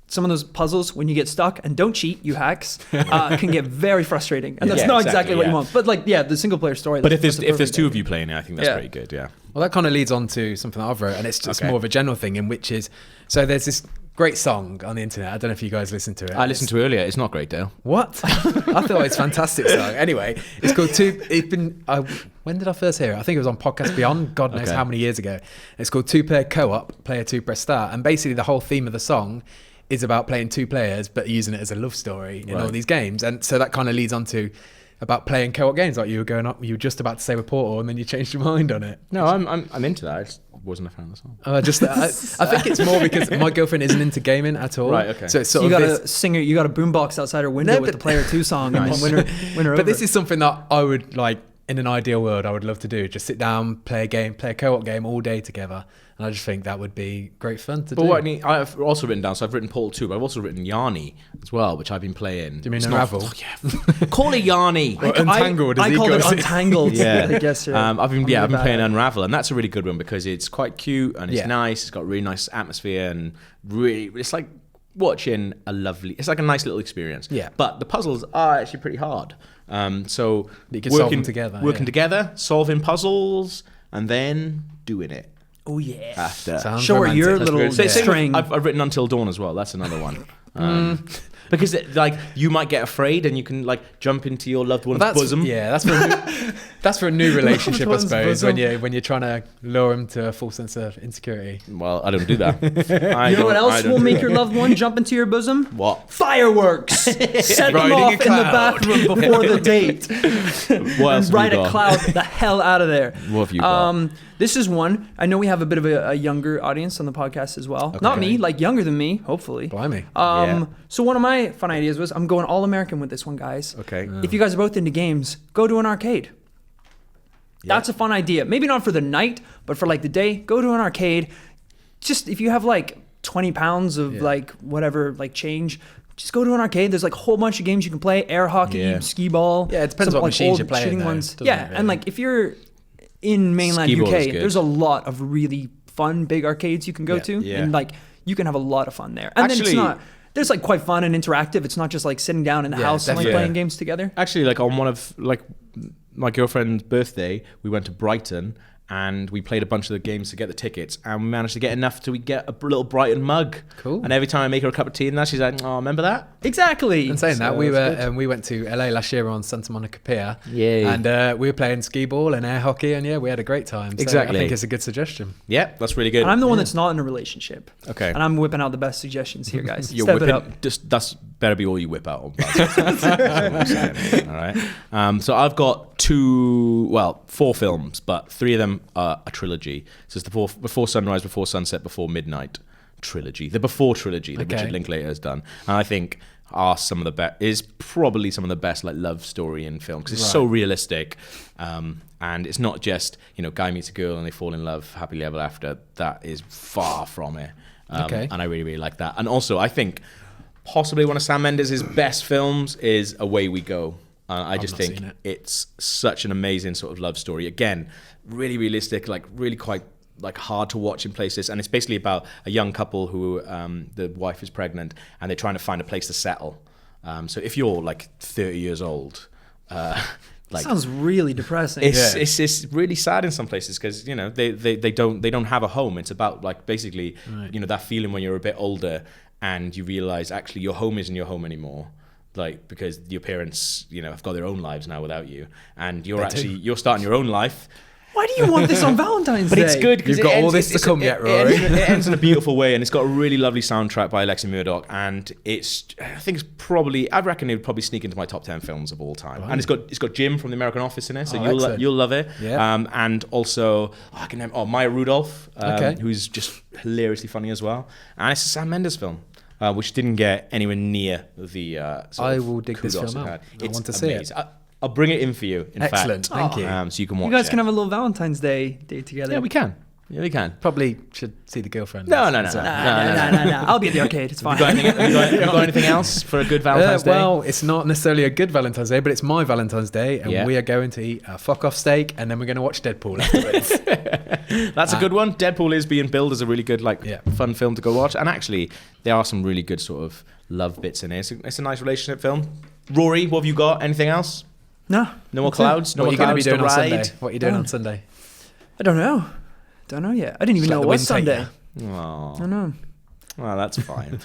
some of those puzzles, when you get stuck, and don't cheat, you hacks, can get very frustrating. And that's Yeah, not exactly, exactly what you yeah. want. But the single player story. But if that's there's a two perfect of you playing it, I think that's pretty good. Yeah. Well, that kind of leads on to something that I've wrote, and it's just Okay. more of a general thing, in which is, so there's this great song on the internet. I don't know if you guys listen to it. I listened to it earlier. It's not great, Dale. What? I thought it's a fantastic song. Anyway, it's called when did I first hear it? I think it was on Podcast Beyond, God knows Okay. how many years ago. It's called 2-Player Co-op, player 2 press start. And basically the whole theme of the song is about playing 2 players, but using it as a love story in all these games. And so that kind of leads on to about playing co-op games, like you were just about to say with Portal, and then you changed your mind on it. No, I'm into that. I just wasn't a fan of the song. I think it's more because my girlfriend isn't into gaming at all. Right, okay. So it's sort You of got this, a singer, you got a boombox outside her window No, with but- the Player 2 song and win her over. But this is something that I would like in an ideal world. I would love to do. Just sit down, play a co-op game all day together, and I just think that would be great fun to But do. what I've also written down, so I've written Portal 2, but I've also written Yarny as well, which I've been playing. Do you mean It's Unravel? Not, yeah. Call it Yarny. Or Untangled, as I he called it calls it. Untangled. Yeah. I guess. I've been really bad playing at it. Unravel, and that's a really good one because it's quite cute and it's Yeah. nice. It's got really nice atmosphere and really, it's like watching it's like a nice little experience. Yeah. But the puzzles are actually pretty hard. So You can solve them together, working yeah. together, solving puzzles, and then doing it Oh yeah. after. Sounds Show her romantic. your That's little good. Same with- string. I've written Until Dawn as well. That's another one. Because you might get afraid and you can jump into your loved one's bosom. Yeah, that's for a new relationship, I one's suppose. bosom. When you're trying to lure them to a full sense of insecurity. Well, I don't do that. You know what else will make your loved one jump into your bosom? What? Fireworks. Set them Riding a off in the cloud. bathroom before the date. What else have Ride you a got? cloud the hell out of there. What have you got? This is one. I know we have a bit of a younger audience on the podcast as well. Not me, younger than me, hopefully. Blimey. Yeah. So one of my fun ideas was I'm going all American with this one, guys. Okay. If you guys are both into games, go to an arcade. That's a fun idea. Maybe not for the night, but for the day, go to an arcade. Just if you have 20 pounds of whatever change, just go to an arcade. There's a whole bunch of games you can play: air hockey, Yeah. skee ball. Yeah, it depends some, what machines old you're playing, shooting though, ones. doesn't Yeah, it, and really? if you're in mainland Skee ball is UK, good. there's a lot of really fun big arcades you can go to, Yeah. and you can have a lot of fun there. And then Actually- it's not. There's quite fun and interactive. It's not just sitting down in the Yeah, house and definitely. playing games together. Actually, on one of my girlfriend's birthday, we went to Brighton and we played a bunch of the games to get the tickets, and we managed to get enough to get a little Brighton mug. Cool. And every time I make her a cup of tea and that, she's like, "Oh, remember that?" Exactly. And saying that, So we that's we went to LA last year on Santa Monica Pier. Yay. And we were playing skee ball and air hockey, and we had a great time. So Exactly. I think it's a good suggestion. Yeah, that's really good. And I'm the one that's not in a relationship. Okay. And I'm whipping out the best suggestions here, guys. You're Step it whipping. up. That's better be all you whip out on. That's what I'm saying. All right. So I've got 4 films, but 3 of them are a trilogy. So it's the Before Sunrise, Before Sunset, Before Midnight trilogy. The Before trilogy that Okay. Richard Linklater has done, and I think is probably some of the best love story in film because it's so realistic, and it's not just guy meets a girl and they fall in love happily ever after. That is far from it. Okay. And I really, really like that. And also, I think possibly one of Sam Mendes' best films is Away We Go. I just not think seen it. it's such an amazing sort of love story. Again, really realistic, really quite hard to watch in places. And it's basically about a young couple who the wife is pregnant and they're trying to find a place to settle. So if you're 30 years old, Like, sounds really depressing. it's really sad in some places because they don't have a home. It's about like basically that feeling when you're a bit older and you realize actually your home isn't your home anymore. Like, because your parents, have got their own lives now without you, and you're starting your own life. Why do you want this on Valentine's Day? But it's good because you've got all this to come yet, Rory. It ends in a beautiful way, and it's got a really lovely soundtrack by Alexi Murdoch, and I reckon it would probably sneak into my top 10 films of all time. Right. And it's got Jim from The American Office in it, so you'll love it. Yeah. And also I can name Maya Rudolph, who's just hilariously funny as well. And it's a Sam Mendes film. Which didn't get anywhere near the. I will dig this film out. I want to see it. I'll bring it in for you. Excellent, thank you. So you can watch it. You guys can have a little Valentine's Day date together. Yeah, we can. Yeah, we can. Probably should see the girlfriend. No. I'll be at the arcade. It's fine. You got anything else for a good Valentine's Day? Well, it's not necessarily a good Valentine's Day, but it's my Valentine's Day, and we are going to eat a fuck-off steak, and then we're going to watch Deadpool afterwards. That's a good one. Deadpool is being billed as a really good, fun film to go watch. And actually, there are some really good sort of love bits in it. It's a nice relationship film. Rory, what have you got? Anything else? No. No more clouds? No what more are you going to be clouds doing to on ride? Sunday? What are you doing on Sunday? I don't know. Don't know yet. I didn't even know it was Sunday. Oh. I don't know. Well, that's fine.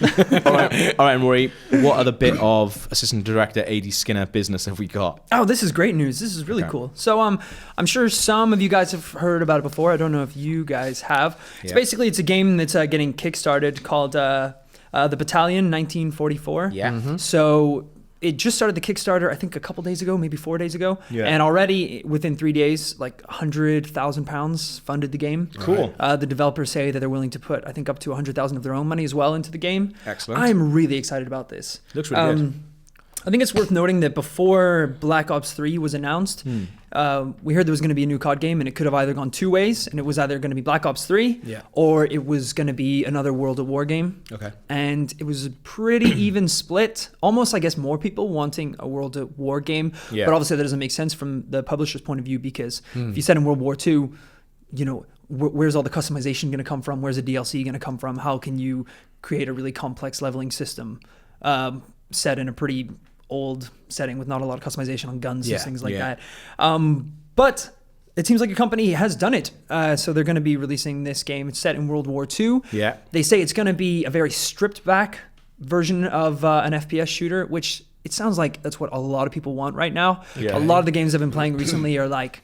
All right, Rory. What other bit of assistant director A.D. Skinner business have we got? Oh, this is great news. This is really cool. So I'm sure some of you guys have heard about it before. I don't know if you guys have. It's a game that's getting kickstarted called The Battalion 1944. Yeah. Mm-hmm. So it just started the Kickstarter, I think a couple days ago, maybe 4 days ago. Yeah. And already within 3 days, like £100,000 funded the game. Cool. The developers say that they're willing to put, I think, up to $100,000 of their own money as well into the game. Excellent. I'm really excited about this. Looks really good. I think it's worth noting that before Black Ops 3 was announced, we heard there was going to be a new COD game, and it could have either gone two ways, and it was either going to be Black Ops 3, or it was going to be another World at War game. Okay. And it was a pretty even split. Almost, I guess, more people wanting a World at War game, but obviously that doesn't make sense from the publisher's point of view, because if you said in World War II, where's all the customization going to come from? Where's the DLC going to come from? How can you create a really complex leveling system set in a pretty old setting with not a lot of customization on guns and things like that. But it seems like a company has done it. So they're going to be releasing this game. It's set in World War II. Yeah. They say it's going to be a very stripped back version of an FPS shooter, which it sounds like that's what a lot of people want right now. Yeah. A lot of the games I've been playing recently are like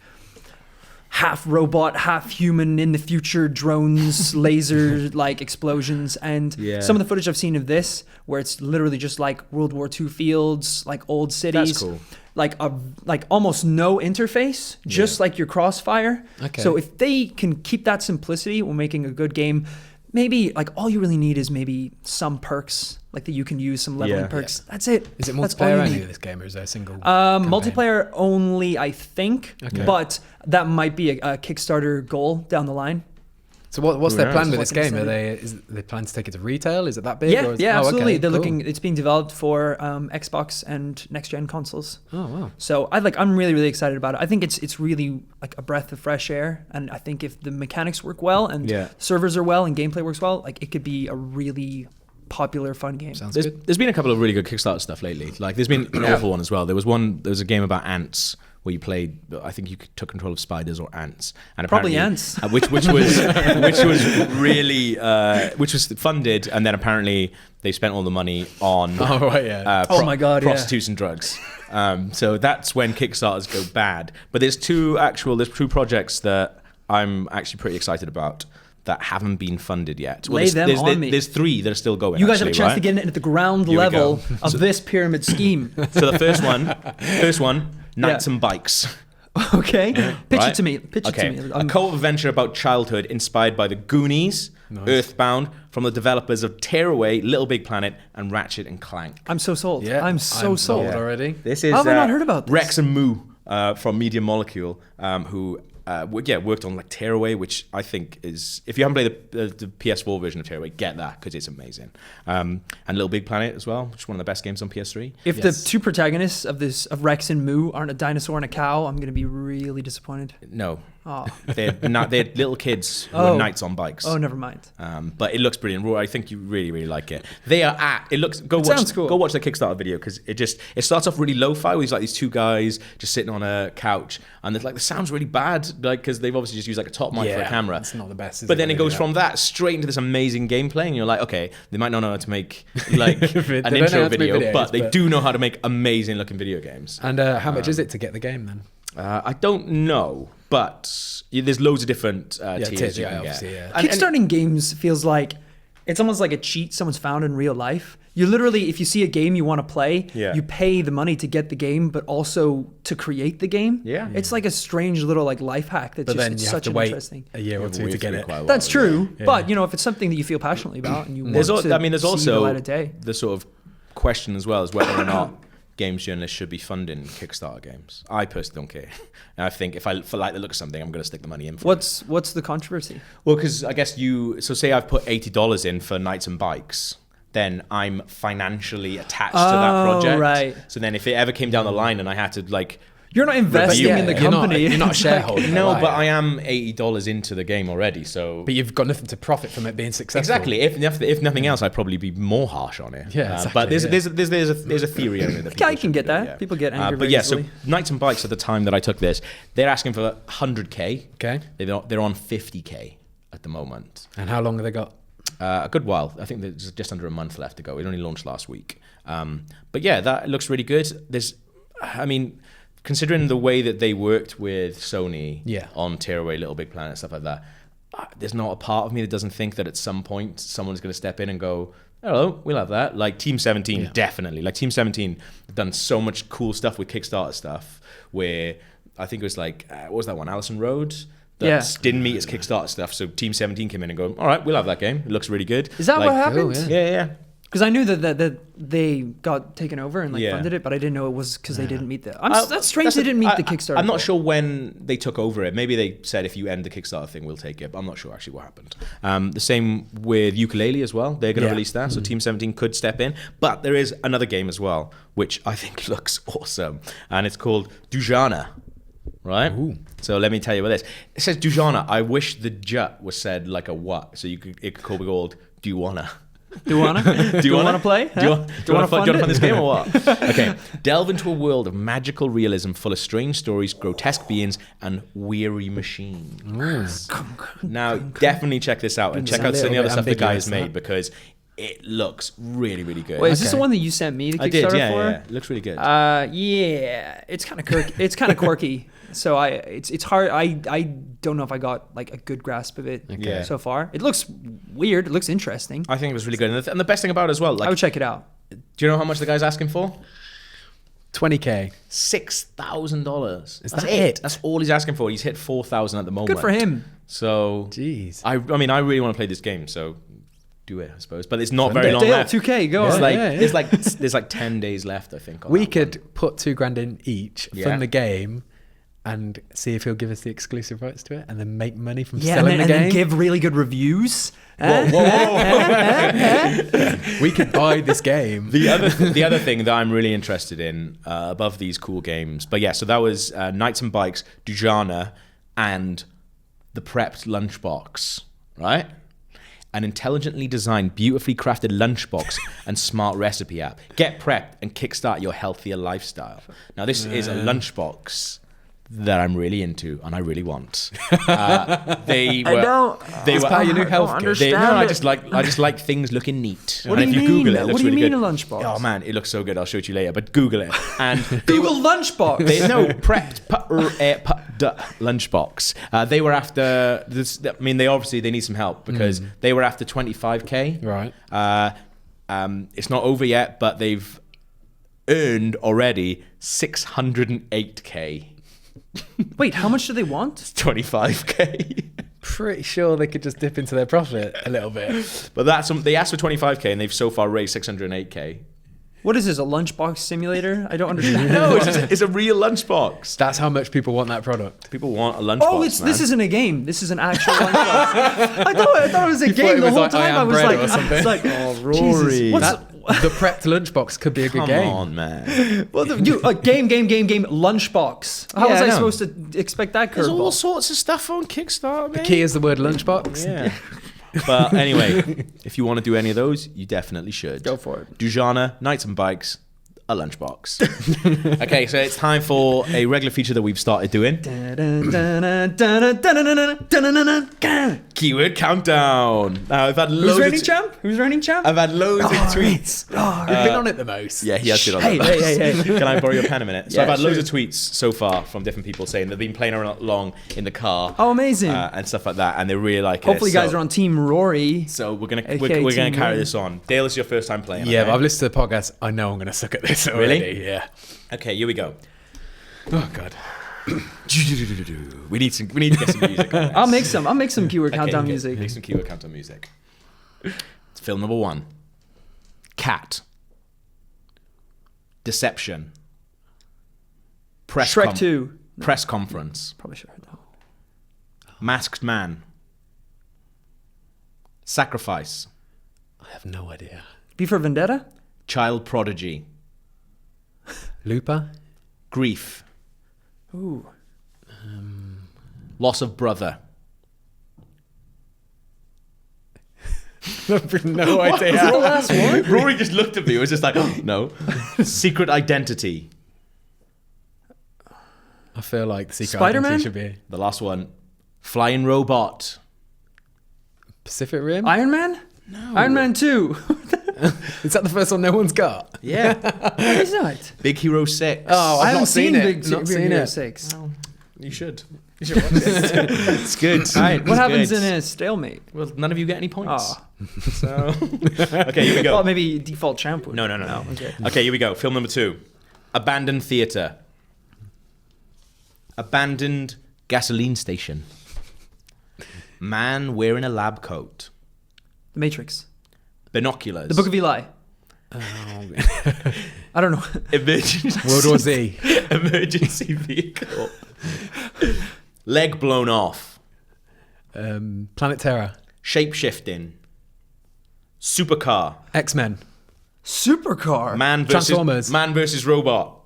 half robot, half human, in the future, drones, laser like explosions. And some of the footage I've seen of this, where it's literally just like World War II fields, like old cities. That's cool. Like almost no interface, just like your Crossfire. Okay. So if they can keep that simplicity while making a good game, maybe like all you really need is maybe some perks, like that you can use, some leveling perks. That's it. Is it multiplayer only this game, or is there a single multiplayer only, I think, but that might be a Kickstarter goal down the line. So what's their plan with this game? Are they planning to take it to retail? Is it that big? Yeah, absolutely. They're looking. It's being developed for Xbox and next gen consoles. Oh wow! So I'm really really excited about it. I think it's really like a breath of fresh air, and I think if the mechanics work well and servers are well and gameplay works well, like it could be a really popular fun game. Sounds good. There's been a couple of really good Kickstarter stuff lately. Like there's been an awful one as well. There was a game about ants where you played, I think you took control of spiders or ants, and probably ants, which was really which was funded, and then apparently they spent all the money on oh my god, prostitutes and drugs. So that's when Kickstarters go bad. But there's two projects that I'm actually pretty excited about that haven't been funded yet. Lay them on me. There's three that are still going. You guys have a chance to get in at the ground level of this pyramid scheme. So the first one, Knights and Bikes. Okay, pitch it to me. A co-op adventure about childhood inspired by the Goonies, Earthbound, from the developers of Tearaway, Little Big Planet, and Ratchet and Clank. I'm so sold. Yeah, I'm so sold already. This is how have I not heard about this? Rex and Moo from Media Molecule, who worked on like Tearaway, which I think is, if you haven't played the PS4 version of Tearaway, get that because it's amazing. And Little Big Planet as well, which is one of the best games on PS3. If the two protagonists of Rex and Moo aren't a dinosaur and a cow, I'm gonna be really disappointed. No. Oh. They're little kids who are knights on bikes. Oh, never mind. But it looks brilliant. Roy, I think you really, really like it. They are Sounds cool. Go watch the Kickstarter video because it starts off really lo-fi with these two guys just sitting on a couch, and it's like the sound's really bad, like because they've obviously just used like a top mic for a camera. It's not the best. But then it goes from that straight into this amazing gameplay, and you're like, okay, they might not know how to make like an intro video, but they do know how to make amazing looking video games. And how much is it to get the game then? I don't know, but there's loads of different tiers you can get. Kickstarting games feels like it's almost like a cheat someone's found in real life. You literally, if you see a game you want to play, you pay the money to get the game, but also to create the game. Yeah, it's like a strange little like life hack that's just such an interesting. A year or two to get it. That's true, but if it's something that you feel passionately about and you want to, there's also the light of day. The sort of question as well is whether or not games journalists should be funding Kickstarter games. I personally don't care. And I think if I like the look of something, I'm going to stick the money in for it. What's the controversy? Well, because I guess say I've put $80 in for Knights and Bikes, then I'm financially attached to that project. Right. So then if it ever came down the line and I had to like... You're not investing in the company. You're not a shareholder. No, but I am $80 into the game already, so... But you've got nothing to profit from it being successful. Exactly. If nothing else, I'd probably be more harsh on it. Yeah, exactly, but there's a theory on it that I can get that. Yeah. People get angry but easily. So Knights and Bikes at the time that I took this, they're asking for 100K. Okay. They're on 50K at the moment. And how long have they got? A good while. I think there's just under a month left to go. It only launched last week. But yeah, that looks really good. Considering the way that they worked with Sony on Tearaway, Little Big Planet, stuff like that, there's not a part of me that doesn't think that at some point someone's going to step in and go, hello, we'll have that. Like Team 17, definitely. Like Team 17 have done so much cool stuff with Kickstarter stuff where I think it was like, what was that one? Allison Road? That didn't meet its Kickstarter stuff. So Team 17 came in and go, all right, we'll have that game. It looks really good. Is that what happened? Cool, yeah. Because I knew that they got taken over and funded it, but I didn't know it was because they didn't meet the... that's strange they didn't meet the Kickstarter. I'm not sure when they took over it. Maybe they said if you end the Kickstarter thing, we'll take it. But I'm not sure actually what happened. The same with Ukulele as well. They're going to release that, so Team 17 could step in. But there is another game as well, which I think looks awesome. And it's called Dujana. Right? Ooh. So let me tell you about this. It says Dujana. I wish the J was said like a what. So it could be called Do You Wanna? Do you want to play? Do you want to fund this game or what? Okay. Delve into a world of magical realism full of strange stories, grotesque beings, and weary machines. Now, definitely check this out and check out some of the other stuff the guy has made because it looks really, really good. Wait, is this the one that you sent me to Kickstarter for? Yeah. It looks really good. Yeah. It's kind of quirky. It's kind of quirky. So it's hard. I don't know if I got like a good grasp of it so far. It looks weird. It looks interesting. I think it was really good. And the best thing about it as well, like, I would check it out. Do you know how much the guy's asking for? $20K. $6,000. Is that it? That's all he's asking for. He's hit 4,000 at the moment. Good for him. So, jeez. I really want to play this game. So. Do it, I suppose, but it's not very long Dale, left. 2K, go on. There's like 10 days left, I think. We could put $2,000 in each from the game, and see if he'll give us the exclusive rights to it, and then make money from selling the game. And then give really good reviews. Whoa. We could buy this game. The other thing that I'm really interested in above these cool games, but yeah, so that was Knights and Bikes, Dujana, and the Prepped Lunchbox, right? An intelligently designed, beautifully crafted lunchbox and smart recipe app. Get prepped and kickstart your healthier lifestyle. Now, this is a lunchbox that I'm really into and I really want. They were part of your new health kit. I just like things looking neat. What do you mean? Google it, it looks what do you really mean good. a lunchbox? Oh man, it looks so good. I'll show it to you later. But Google it and Google lunchbox. Prepped lunchbox. They were after this. I mean, they need some help because they were after 25K. Right. It's not over yet, but they've earned already 608K. Wait, how much do they want? 25K. Pretty sure they could just dip into their profit a little bit. But they asked for 25K and they've so far raised 608K. What is this, a lunchbox simulator? I don't understand. No, it's a real lunchbox. That's how much people want that product. People want a lunchbox. Oh, man. this isn't a game. This is an actual lunchbox. I thought it was a game the whole time. I was like, it's like, Oh, Rory. Jesus, what's The prepped lunchbox could be a good Come game. on, man. well, game, lunchbox. How Yeah, was I I know. supposed to expect that There's all curveball? sorts of stuff on Kickstarter, The mate. key is the word lunchbox. Yeah. But anyway, if you want to do any of those, you definitely should. Go for it. Dujana, Knights and Bikes, a lunchbox. Okay, so it's time for a regular feature that we've started doing. Keyword countdown. Now I've had loads. Who's reigning champ? I've had loads of tweets. You've been on it the most. Yeah, he has been on Hey, that. hey. Can I borrow your pen a minute? So Yeah, I've had loads sure. of tweets so far from different people saying they've been playing along in the car. Oh, amazing. And stuff like that, and they really like Hopefully it. you guys are on Team Rory. So we're gonna AKA we're gonna Team carry Rory. this on. Dale, it's your first time playing. Yeah, okay? but I've listened to the podcast. I know I'm going to suck at this already. Really? Yeah. Okay, here we go. Oh, God. We need to get some music. On this. I'll make some keyword countdown okay, music. Make some keyword countdown music. It's film number 1. Cat. Deception. Shrek 2. Press conference. Probably should have heard that. Masked man. Sacrifice. I have no idea. B for Vendetta? Child prodigy. Looper? Grief. Ooh. Loss of brother. I've no idea. the last one? Rory just looked at me. It was just like, no. Secret identity. I feel like the secret Spider-Man? identity should be The last one. Flying robot. Pacific Rim. Iron Man? No. Iron Man 2. Is that the first one no one's got? Yeah. What is that? Big Hero 6. Oh, I I've haven't not seen it. Big Not seen Hero it. 6. You should. You should watch it. It's good. All right, what happens good. in a stalemate? Well, none of you get any points. Oh. So, okay, here we go. Well, maybe default champ would. No. Okay. Okay, here we go. Film number 2. Abandoned theater. Abandoned gasoline station. Man wearing a lab coat. The Matrix. Binoculars. The Book of Eli. I don't know. Emergency. World War Z. Emergency vehicle. Leg blown off. Planet Terror. Shape shifting. Supercar. X-Men. Supercar. Transformers. Man versus robot.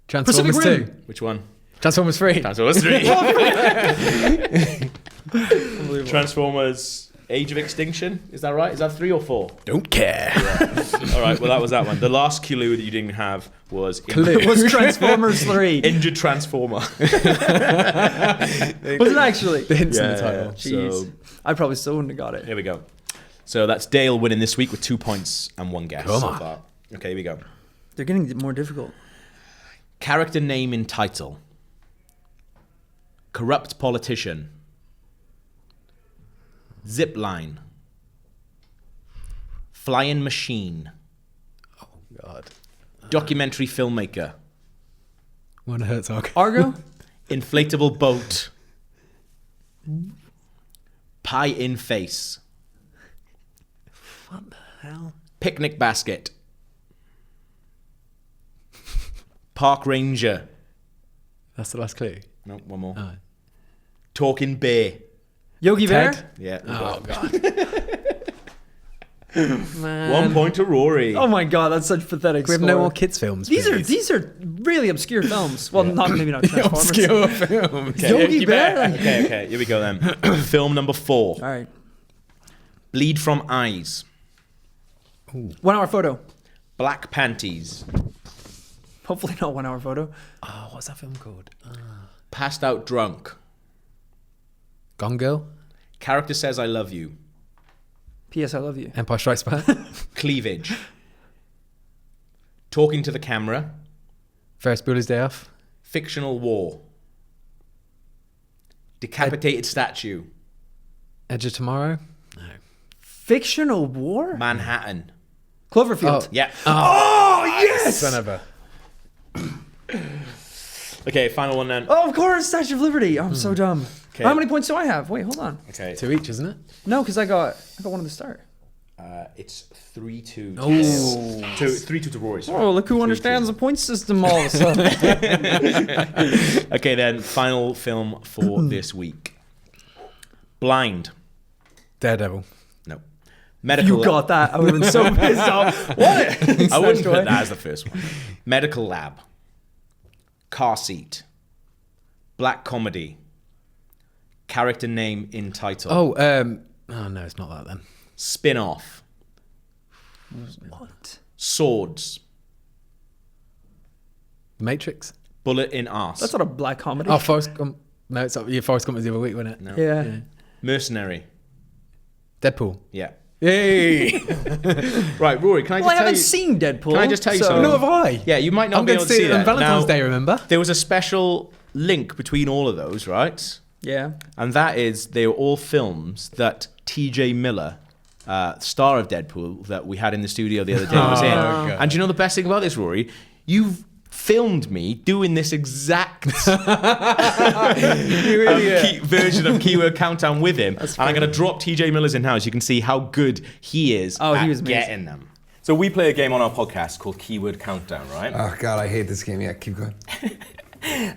Transformers Pacific 2. Which one? Transformers 3. Transformers 3. Transformers Age of Extinction. Is that right? Is that 3 or 4? Don't care. All right, well, that was that one. The last clue that you didn't have was It was Transformers 3. Injured Transformer. Was it actually? The hints in the title. Jeez. So, I probably still wouldn't have got it. here we go. So that's Dale winning this week with 2 points and 1 guess Come so on. far. Okay, here we go. They're getting more difficult. Character name in title. Corrupt politician. Zip line. Flying machine. God. Documentary filmmaker. Werner Herzog. Argo? Inflatable boat. Pie in face. What the hell? Picnic basket. Park ranger. That's the last clue. No, one more. Oh. Talking bear. Yogi Bear? Ted? Yeah. Oh, God. 1 point to Rory. Oh my god, that's such pathetic. We have score. no more kids' films. These are really obscure films. Well, maybe not Transformers. obscure films. Okay, Yogi keep Bear? it. Okay, here we go then. Film number 4. All right. Bleed from eyes. 1 hour photo. Black panties. Hopefully not 1 hour photo. Oh, what's that film called? Passed out drunk. Gone Girl? Character says I love you. P.S. I love you. Empire Strikes Back? Cleavage. Talking to the camera. Ferris Bueller's Day Off? Fictional war. Decapitated statue. Edge of Tomorrow? No. Fictional war? Manhattan. Cloverfield. Yeah. Oh, yes! Son of a... Okay, final one then. Oh, of course, Statue of Liberty. Oh, I'm so dumb. Okay. How many points do I have? Wait, hold on. Okay. 2 each, isn't it? No, because I got one at the start. It's 3-2. Oh. 3-2 to Rory. Sorry. Oh, look who understands the point system all of a sudden. Okay, then final film for this week. Blind. Daredevil. No. Medical. You got that. I would have been so pissed off. What? I wouldn't put that as the first one. Medical lab. Car seat. Black comedy. Character name in title. Oh, no, it's not that then. Spin-off. What? Swords. Matrix. Bullet in arse. That's not a black comedy. Oh, Forrest Gump. No, it's not. Yeah, Forrest Gump was the other week, wasn't it? No. Yeah. Mercenary. Deadpool. Yeah. Yay! Right, Rory, can I just Well, I tell haven't you... seen Deadpool. Can I just tell you so- something? No, have I? Yeah, you might not I'm be going able to to see see it on that. Valentine's Now, Day, remember? there was a special link between all of those, right? Yeah. And that is, they were all films that T.J. Miller, star of Deadpool, that we had in the studio the other day, was in. God. And do you know the best thing about this, Rory? You've filmed me doing this exact version of Keyword Countdown with him. And I'm going to drop T.J. Miller's in now so you can see how good he is Oh, at he was amazing. getting them. So we play a game on our podcast called Keyword Countdown, right? Oh God, I hate this game. Yeah, keep going.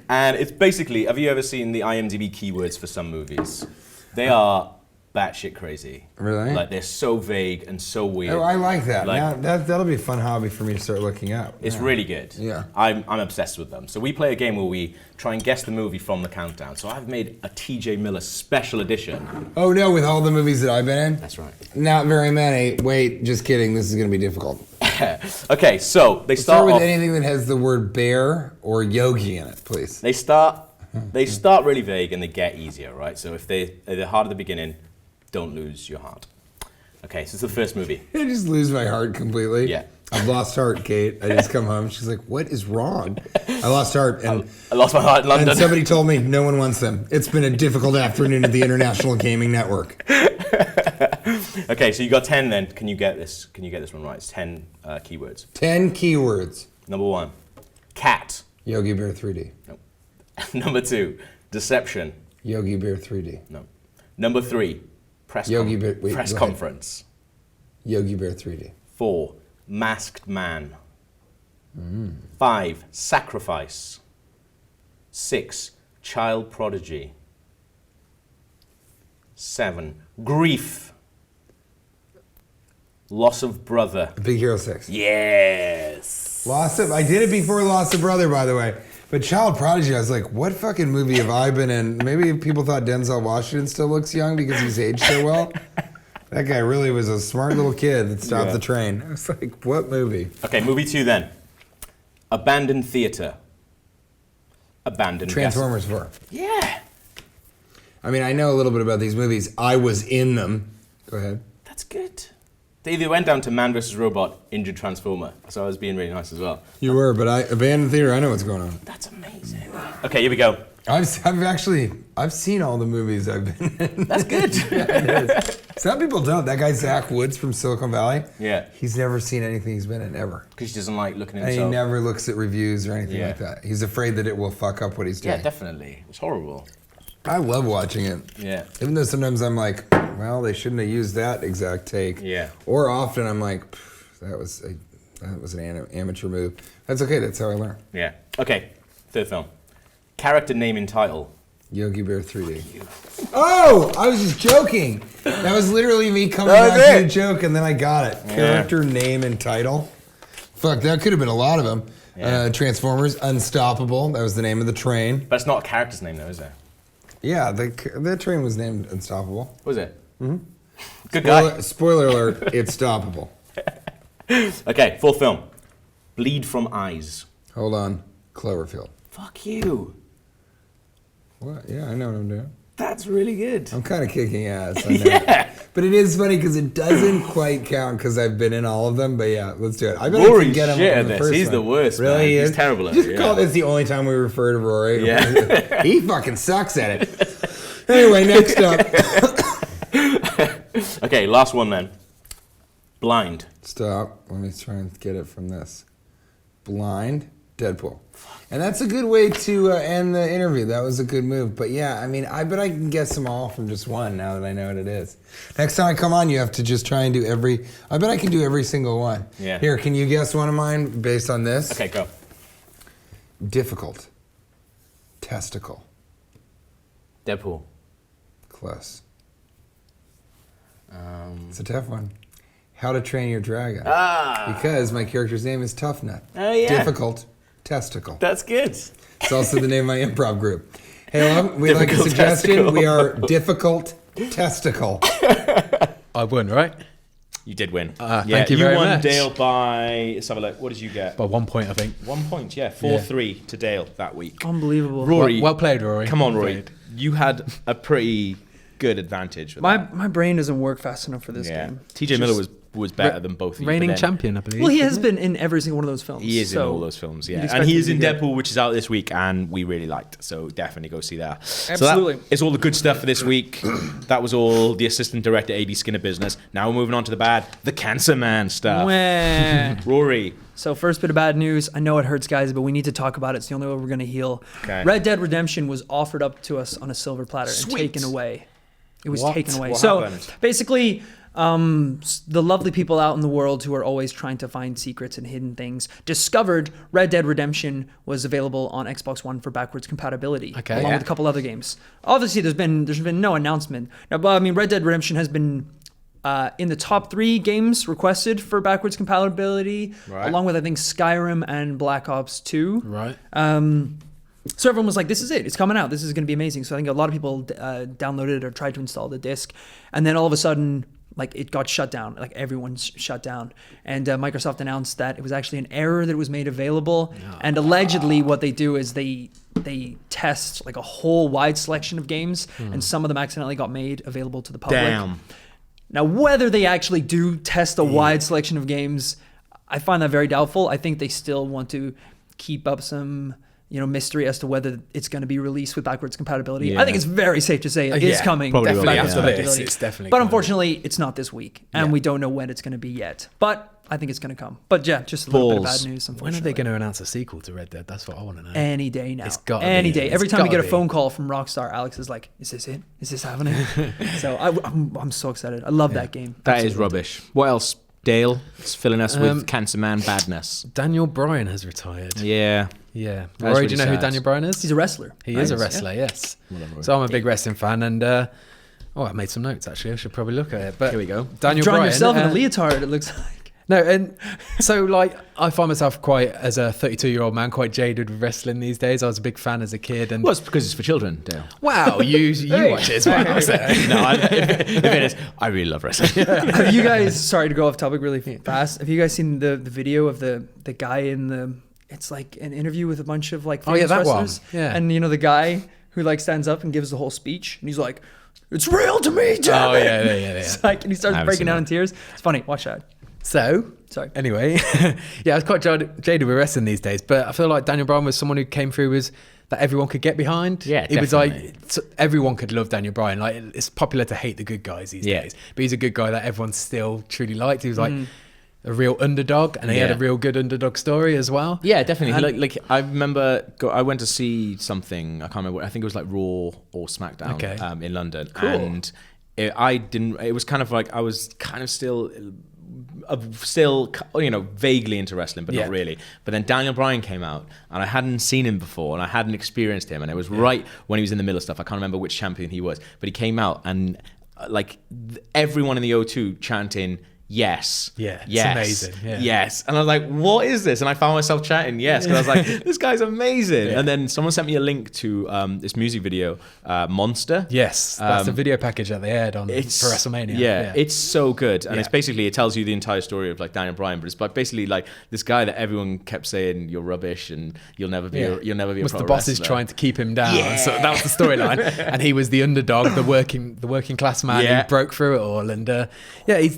And it's basically, have you ever seen the IMDb keywords for some movies? They are batshit crazy. Really? Like, they're so vague and so weird. Oh, I like that. Like- Now, that'll be a fun hobby for me to start looking up. It's Yeah. really good. Yeah. I'm obsessed with them. So we play a game where we try and guess the movie from the countdown. So I've made a TJ Miller special edition. Oh no, with all the movies that I've been in? That's right. Not very many. Wait, just kidding. This is going to be difficult. Okay, so they Start start with off. anything that has the word bear or yogi in it, please. They start really vague and they get easier, right? So if they're hard at the beginning, don't lose your heart. Okay, so it's the first movie. I just lose my heart completely. Yeah. I've lost heart, Kate. I just come home. She's like, "What is wrong?" I lost heart, and I lost my heart in London. and somebody told me no one wants them. It's been a difficult afternoon at the International Gaming Network. Okay, so you got 10 then. Can you get this? Can you get this one right? It's 10 keywords. 10 keywords. Number 1, cat. Yogi Bear 3D. No. Number 2, deception. Yogi Bear 3D. No. Number 3, press Yogi Bear- wait, press go ahead. conference. Yogi Bear 3D. 4, masked man. 5, sacrifice. 6, child prodigy. 7, grief. Loss of brother. Big Hero 6. Yes. I did it before Lost a Brother, by the way. But Child Prodigy, I was like, what fucking movie have I been in? Maybe people thought Denzel Washington still looks young because he's aged so well. That guy really was a smart little kid that stopped the train. I was like, what movie? Okay, movie 2 then. Abandoned theater. Abandoned Transformers 4. Yeah. I mean, I know a little bit about these movies. I was in them. Go ahead. That's good. They went down to Man vs. Robot, Injured Transformer. So I was being really nice as well. You were, but Abandoned Theater, I know what's going on. That's amazing. Okay, here we go. I've seen all the movies I've been in. That's good. Yeah, it is. Some people don't. That guy Zach Woods from Silicon Valley. Yeah. He's never seen anything he's been in ever. Because he doesn't like looking at And he himself. never looks at reviews or anything Yeah. like that. He's afraid that it will fuck up what he's doing. Yeah, definitely. It's horrible. I love watching it. Yeah. Even though sometimes I'm like, well, they shouldn't have used that exact take. Yeah. Or often I'm like, that was an amateur move. That's okay. That's how I learn. Yeah. Okay, third film. Character name and title. Yogi Bear 3D. Oh, I was just joking. That was literally me coming That was back to it. the joke, and then I got it. Yeah. Character name and title. Fuck, that could have been a lot of them. Yeah. Transformers, Unstoppable. That was the name of the train. But it's not a character's name though, is it? Yeah, the train was named Unstoppable. Was it? Mm-hmm. Good guy. Spoiler alert, it's stoppable. Okay, fourth film. Bleed from eyes. Hold on. Cloverfield. Fuck you. What? Yeah, I know what I'm doing. That's really good. I'm kind of kicking ass. I know. Yeah. But it is funny because it doesn't quite count because I've been in all of them. But yeah, let's do it. I bet Rory's I get him shit on at the this. first He's one. the worst, Really, man. he He's is? terrible at Just it, call yeah. this the only time we refer to Rory. Yeah. He fucking sucks at it. Anyway, next up. Okay, last one then. Blind. Stop. Let me try and get it from this. Blind. Deadpool. And that's a good way to end the interview. That was a good move. But yeah, I mean, I bet I can guess them all from just one now that I know what it is. Next time I come on, you have to just try and do I bet I can do every single one. Yeah. Here, can you guess one of mine based on this? Okay, go. Difficult. Testicle. Deadpool. Close. It's a tough one. How to Train Your Dragon. Because my character's name is Tough Nut. Oh, yeah. Difficult. Testicle. That's good. It's also the name of my improv group. Hey, we'd like a Difficult suggestion. Testicle. We are Difficult Testicle. I won, right? You did win. Thank you very won, much. Dale, by... Let's have a look. What did you get? By 1 point, I think. 1 point, yeah. 4-3 to Dale that week. Unbelievable. Rory. Well played, Rory. Come on, Well Rory. played. You had a pretty good advantage with My that. brain doesn't work fast enough for this Yeah. game. TJ Miller was better than both of you. but Reigning then champion, I believe. Well, he has isn't it? been in every single one of those films. He is in so all those films, yeah. you'd And expect he him is to in be good. Deadpool, which is out this week, and we really liked. So definitely go see that. Absolutely. So that is all the good stuff for this week. That was all the assistant director, AD Skinner business. Now we're moving on to the bad, the Cancer Man stuff. Mwah. Rory. So first bit of bad news. I know it hurts, guys, but we need to talk about it. It's the only way we're going to heal. Okay. Red Dead Redemption was offered up to us on a silver platter Sweet. and taken away. It was What? taken away. What So happened? basically, the lovely people out in the world who are always trying to find secrets and hidden things discovered Red Dead Redemption was available on Xbox One for backwards compatibility, Okay. along Yeah. with a couple other games. Obviously, there's been no announcement. Now, but I mean, Red Dead Redemption has been in the top 3 games requested for backwards compatibility, Right. along with I think Skyrim and Black Ops 2. Right. So everyone was like, this is it. It's coming out. This is going to be amazing. So I think a lot of people downloaded it or tried to install the disc. And then all of a sudden, like, it got shut down. Like, everyone's shut down. And Microsoft announced that it was actually an error that was made available. And allegedly what they do is they test, like, a whole wide selection of games. And some of them accidentally got made available to the public. Damn. Now, whether they actually do test a wide selection of games, I find that very doubtful. I think they still want to keep up some, mystery as to whether it's going to be released with backwards compatibility. Yeah. I think it's very safe to say it is Yeah, coming. probably with will be, backwards yeah. compatibility. It's definitely But coming. unfortunately, it's not this week, and Yeah. we don't know when it's going to be yet. But I think it's going to come. But yeah, just a little bit of Balls. bad news. When are Unfortunately, they going to announce a sequel to Red Dead? That's what I want to know. Any day now. It's gotta Any be. day. It's Every time we get gotta a be. phone call from Rockstar, Alex is like, "Is this it? Is this happening?" So I'm so excited. I love that game. That is Absolutely. rubbish. What else, Dale? It's filling us with Cancer Man badness. Daniel Bryan has retired. Yeah. Yeah. That's Rory, do really you know who sad. Daniel Bryan is? He's a wrestler. He right? is a Yeah. wrestler, yes. Well done, Rory. So I'm a big wrestling fan, and I made some notes actually. I should probably look at it. But Here we go. Daniel Drawing Bryan. yourself in a leotard, it looks like. No, and so like I find myself quite, as a 32-year-old man, quite jaded with wrestling these days. I was a big fan as a kid, and Well, it's because it's for children, Dale. wow, you watch it as well. No, if it is, I really love wrestling. Have you guys? Sorry to go off topic really fast. Have you guys seen the video of the guy in the? It's like an interview with a bunch of like Oh, yeah, famous that one. wrestlers. Yeah. And the guy who like stands up and gives the whole speech, and he's like, "It's real to me, damn Oh it." yeah. It's like, and he starts I haven't breaking seen down that. in tears. It's funny. Watch that. So Sorry. anyway, yeah, I was quite jaded with wrestling these days, but I feel like Daniel Bryan was someone who came through that everyone could get behind. Yeah, it was definitely. like everyone could love Daniel Bryan. Like it's popular to hate the good guys these Yeah. days, but he's a good guy that everyone still truly liked. He was like a real underdog, and he had Yeah. a real good underdog story as well. Yeah, definitely. And- Like I remember, I went to see something. I can't remember. I think it was like Raw or SmackDown Okay. In London, Cool. and I didn't. It was kind of like I was kind of still vaguely into wrestling, but Yeah. not really. But then Daniel Bryan came out, and I hadn't seen him before, and I hadn't experienced him, and it was right when he was in the middle of stuff. I can't remember which champion he was, but he came out, and everyone in the O2 chanting. Yes. Yeah, it's Yes. amazing, yeah. Yes. And I was like, what is this? And I found myself chatting yes. Because I was like, this guy's amazing. Yeah. And then someone sent me a link to this music video, Monster. Yes, that's the Um, video package that they aired on for WrestleMania. Yeah, it's so good. And Yeah. it's basically, it tells you the entire story of like Daniel Bryan, but it's like basically like this guy that everyone kept saying, you're rubbish and you'll never be a Was pro the bosses wrestler. trying to keep him down? Yeah. So that was the storyline, and he was the underdog, the working class man Yeah. who broke through it all. And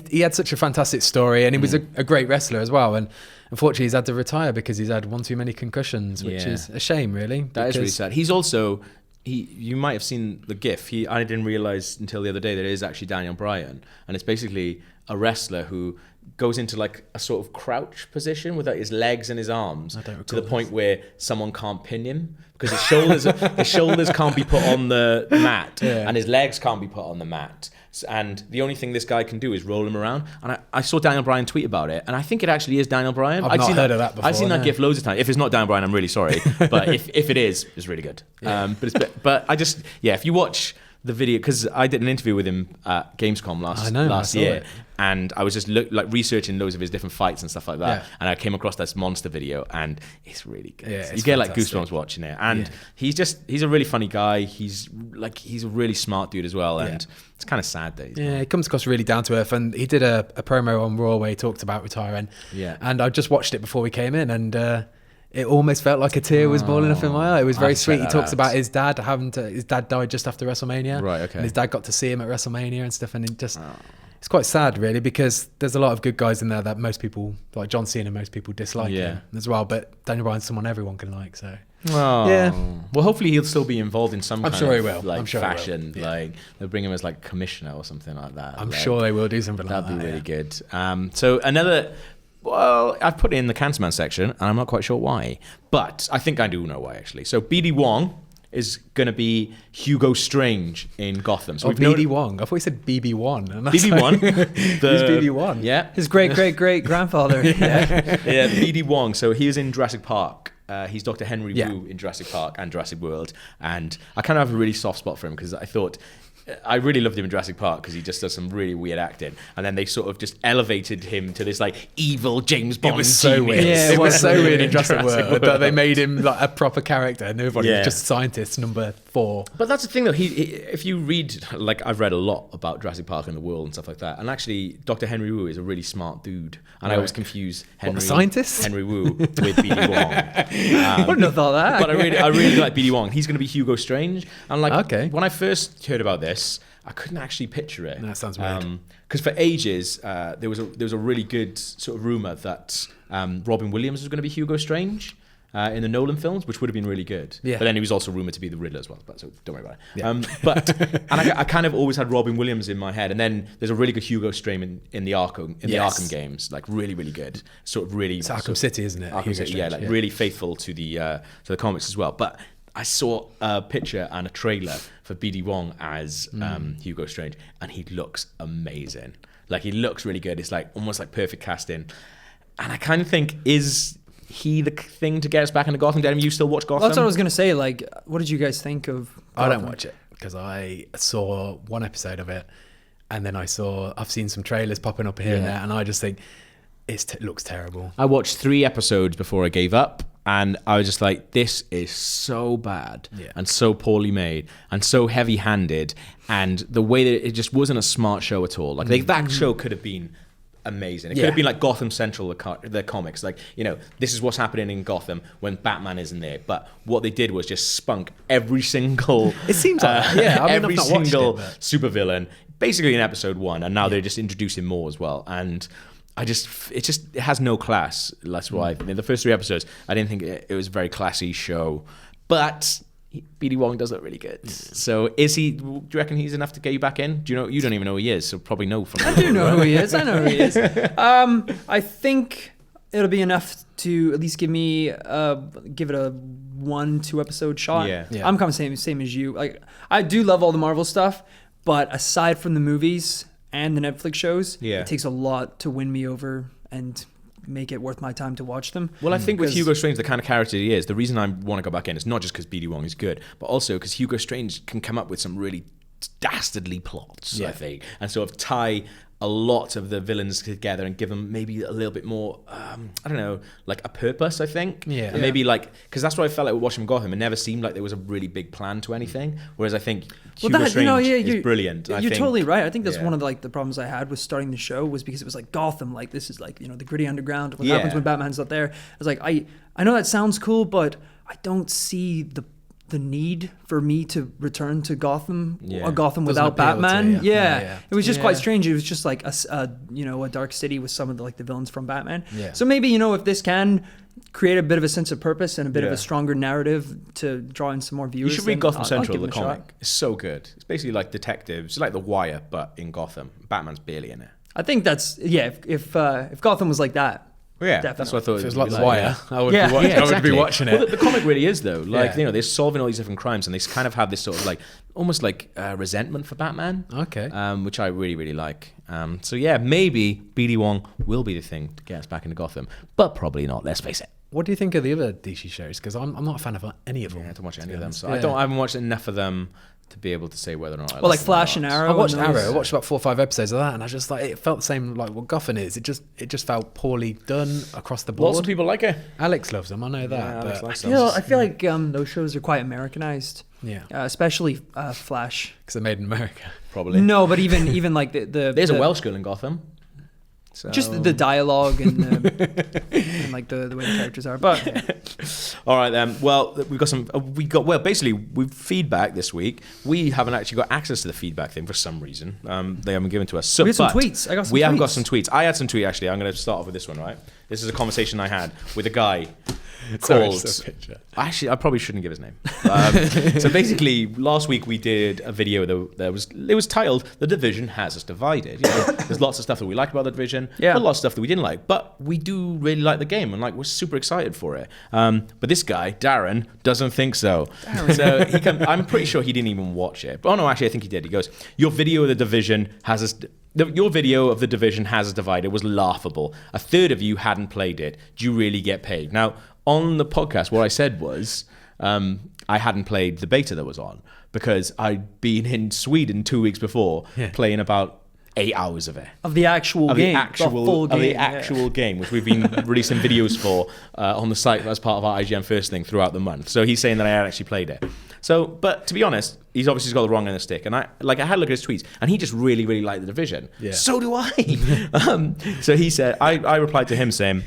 he had such a fantastic story, and he was a great wrestler as well. And unfortunately, he's had to retire because he's had one too many concussions, which Yeah. is a shame, really. That is really because- sad. He's also you might have seen the GIF. I didn't realize until the other day that it is actually Daniel Bryan, and it's basically a wrestler who goes into like a sort of crouch position with like his legs and his arms to the point where someone can't pin him because his shoulders can't be put on the mat and his legs can't be put on the mat. And the only thing this guy can do is roll him around. And I saw Daniel Bryan tweet about it, and I think it actually is Daniel Bryan. I've not heard of that before. I've seen that GIF loads of times. If it's not Daniel Bryan, I'm really sorry. But if it is, it's really good. But I just, if you watch the video, because I did an interview with him at Gamescom last year, and I was just researching loads of his different fights and stuff like that, and I came across this monster video, and it's really good. Yeah, you get like goosebumps watching it, and he's a really funny guy. He's a really smart dude as well, and it's kind of sad that he comes across really down to earth. And he did a promo on Raw where he talked about retiring. And I just watched it before we came in, and it almost felt like a tear was balling up in my eye. It was very sweet. He talks about his dad his dad died just after WrestleMania. Right, okay. And his dad got to see him at WrestleMania and stuff, and it's quite sad really, because there's a lot of good guys in there that most people, like John Cena, most people dislike him as well. But Daniel Bryan's someone everyone can like, so. Well, hopefully he'll still be involved in some kind of I'm sure fashion. he will. Like they'll bring him as like commissioner or something like that. I'm sure they will do something like that. That'd be really good. So another. Well, I've put it in the Cancerman section, and I'm not quite sure why. But I think I do know why, actually. So BD Wong is going to be Hugo Strange in Gotham. So BD Wong. I thought you said BB1. BB1. Who's BB1? Yeah. His great-great-great-grandfather. BD Wong. So he was in Jurassic Park. He's Dr. Henry Wu in Jurassic Park and Jurassic World. And I kind of have a really soft spot for him because I really loved him in Jurassic Park because he just does some really weird acting, and then they sort of just elevated him to this like evil James Bond. It was so weird. Yeah, it was so weird in Jurassic World that they made him like a proper character, and everybody was just scientist number 4. But that's the thing, though. If you read, like I've read a lot about Jurassic Park and the world and stuff like that, and actually Dr. Henry Wu is a really smart dude, and I always confuse Henry Wu with BD Wong. I wouldn't have thought that. But I really like BD Wong. He's going to be Hugo Strange, and when I first heard about this, I couldn't actually picture it. That sounds weird. Because for ages, there was a really good sort of rumor that Robin Williams was going to be Hugo Strange in the Nolan films, which would have been really good. Yeah. But then he was also rumored to be the Riddler as well. But so don't worry about it. I kind of always had Robin Williams in my head, and then there's a really good Hugo Strange in the Arkham the Arkham games, like really really good. Sort of really. It's Arkham City, isn't it? Arkham City, really faithful to the comics as well. But I saw a picture and a trailer for BD Wong as Hugo Strange, and he looks amazing. Like he looks really good. It's like almost like perfect casting. And I kind of think, is he the thing to get us back into Gotham? Did you still watch Gotham? Well, that's what I was gonna say. Like, what did you guys think of Gotham? I don't watch it because I saw one episode of it, and then I've seen some trailers popping up here and there, and I just think it looks terrible. I watched 3 episodes before I gave up. And I was just like, this is so bad and so poorly made and so heavy-handed. And the way that it just wasn't a smart show at all. Like that show could have been amazing. It could have been like Gotham Central, the comics. Like, this is what's happening in Gotham when Batman isn't there. But what they did was just spunk every single... It seems like every single supervillain, basically in episode 1. And now they're just introducing more as well. And... it has no class. That's why in the first 3 episodes, I didn't think it was a very classy show. But BD Wong does look really good. So is he? Do you reckon he's enough to get you back in? Do you know? You don't even know who he is, so probably know from. I do know who he is. I know who he is. I think it'll be enough to at least give it a 1-2 episode shot. Yeah. I'm kind of same as you. Like I do love all the Marvel stuff, but aside from the movies and the Netflix shows, it takes a lot to win me over and make it worth my time to watch them. Well, I think with Hugo Strange, the kind of character he is, the reason I want to go back in is not just because BD Wong is good, but also because Hugo Strange can come up with some really dastardly plots, I think, and sort of tie a lot of the villains together and give them maybe a little bit more, I don't know, like a purpose, I think. Yeah. And maybe like, because that's what I felt like with watching Gotham. It never seemed like there was a really big plan to anything. Whereas I think Hugo Strange is brilliant. You're totally right. I think that's one of the problems I had with starting the show was because it was like Gotham, like this is like, the gritty underground. What happens when Batman's not there? I was like, I know that sounds cool, but I don't see the need for me to return to Gotham, a Gotham without Batman. It was just quite strange. It was just like a dark city with some of the villains from Batman. So maybe if this can create a bit of a sense of purpose and a bit of a stronger narrative to draw in some more viewers. You should read Gotham Central, the comic. It's so good. It's basically like detectives, it's like The Wire, but in Gotham. Batman's barely in it. I think that's if Gotham was like that. Yeah, definitely. that's what I thought. If it was like The Wire, I would be watching, Yeah, I would be watching it. Well, the comic really is though. Like Yeah. they're solving all these different crimes, and they kind of have this sort of like almost like resentment for Batman. Okay. Which I really really like. So yeah, maybe BD Wong will be the thing to get us back into Gotham, but probably not. Let's face it. What do you think of the other DC shows? Because I'm not a fan of any of them. I haven't watched any of be them, honest. so Yeah. I haven't watched enough of them to be able to say whether or not. Well, like Flash and Arrow. I watched and those. Arrow. I watched about 4 or 5 episodes of that, and I just like it felt the same like what Gotham is. It just felt poorly done across the board. Lots of people like it. Alex loves them. I know that. Yeah, Alex but likes I feel like those shows are quite Americanized. yeah, Especially Flash. because they're made in America. Probably. No, but even like the There's a the- Welsh girl in Gotham. So. just the dialogue and, and like the way the characters are. But All right then. Well, basically we've feedback this week. We haven't actually got access to the feedback thing for some reason. They haven't given to us. So, We had some but tweets. I got some We have got tweets. some tweets. I had some tweets actually. I'm going to start off with this one. Right. This is a conversation I had with a guy Sorry, called. just a picture. Actually, I probably shouldn't give his name. So basically, last week we did a video that was titled "The Division Has Us Divided." You know, there's lots of stuff that we like about the Division, Yeah. but lots of stuff that we didn't like. But we do really like the game, and like we're super excited for it. But this guy, Darren, doesn't think so. So I'm pretty sure he didn't even watch it. Oh no, actually, I think he did. He goes, "Your video of the Division has us." Your video of the Division Has Us Divided was laughable. A third of you hadn't played it. Do you really get paid? Now, on the podcast, what I said was I hadn't played the beta that was on because I'd been in Sweden 2 weeks before playing about 8 hours of it. of the actual game, full game, Of the actual game, which we've been releasing videos for on the site as part of our IGN First thing throughout the month. So he's saying that I had actually played it. So, but to be honest, he's obviously got the wrong end of the stick. And I had a look at his tweets, and he just really, really liked the Division. Yeah. So do I. So he said, I replied to him saying,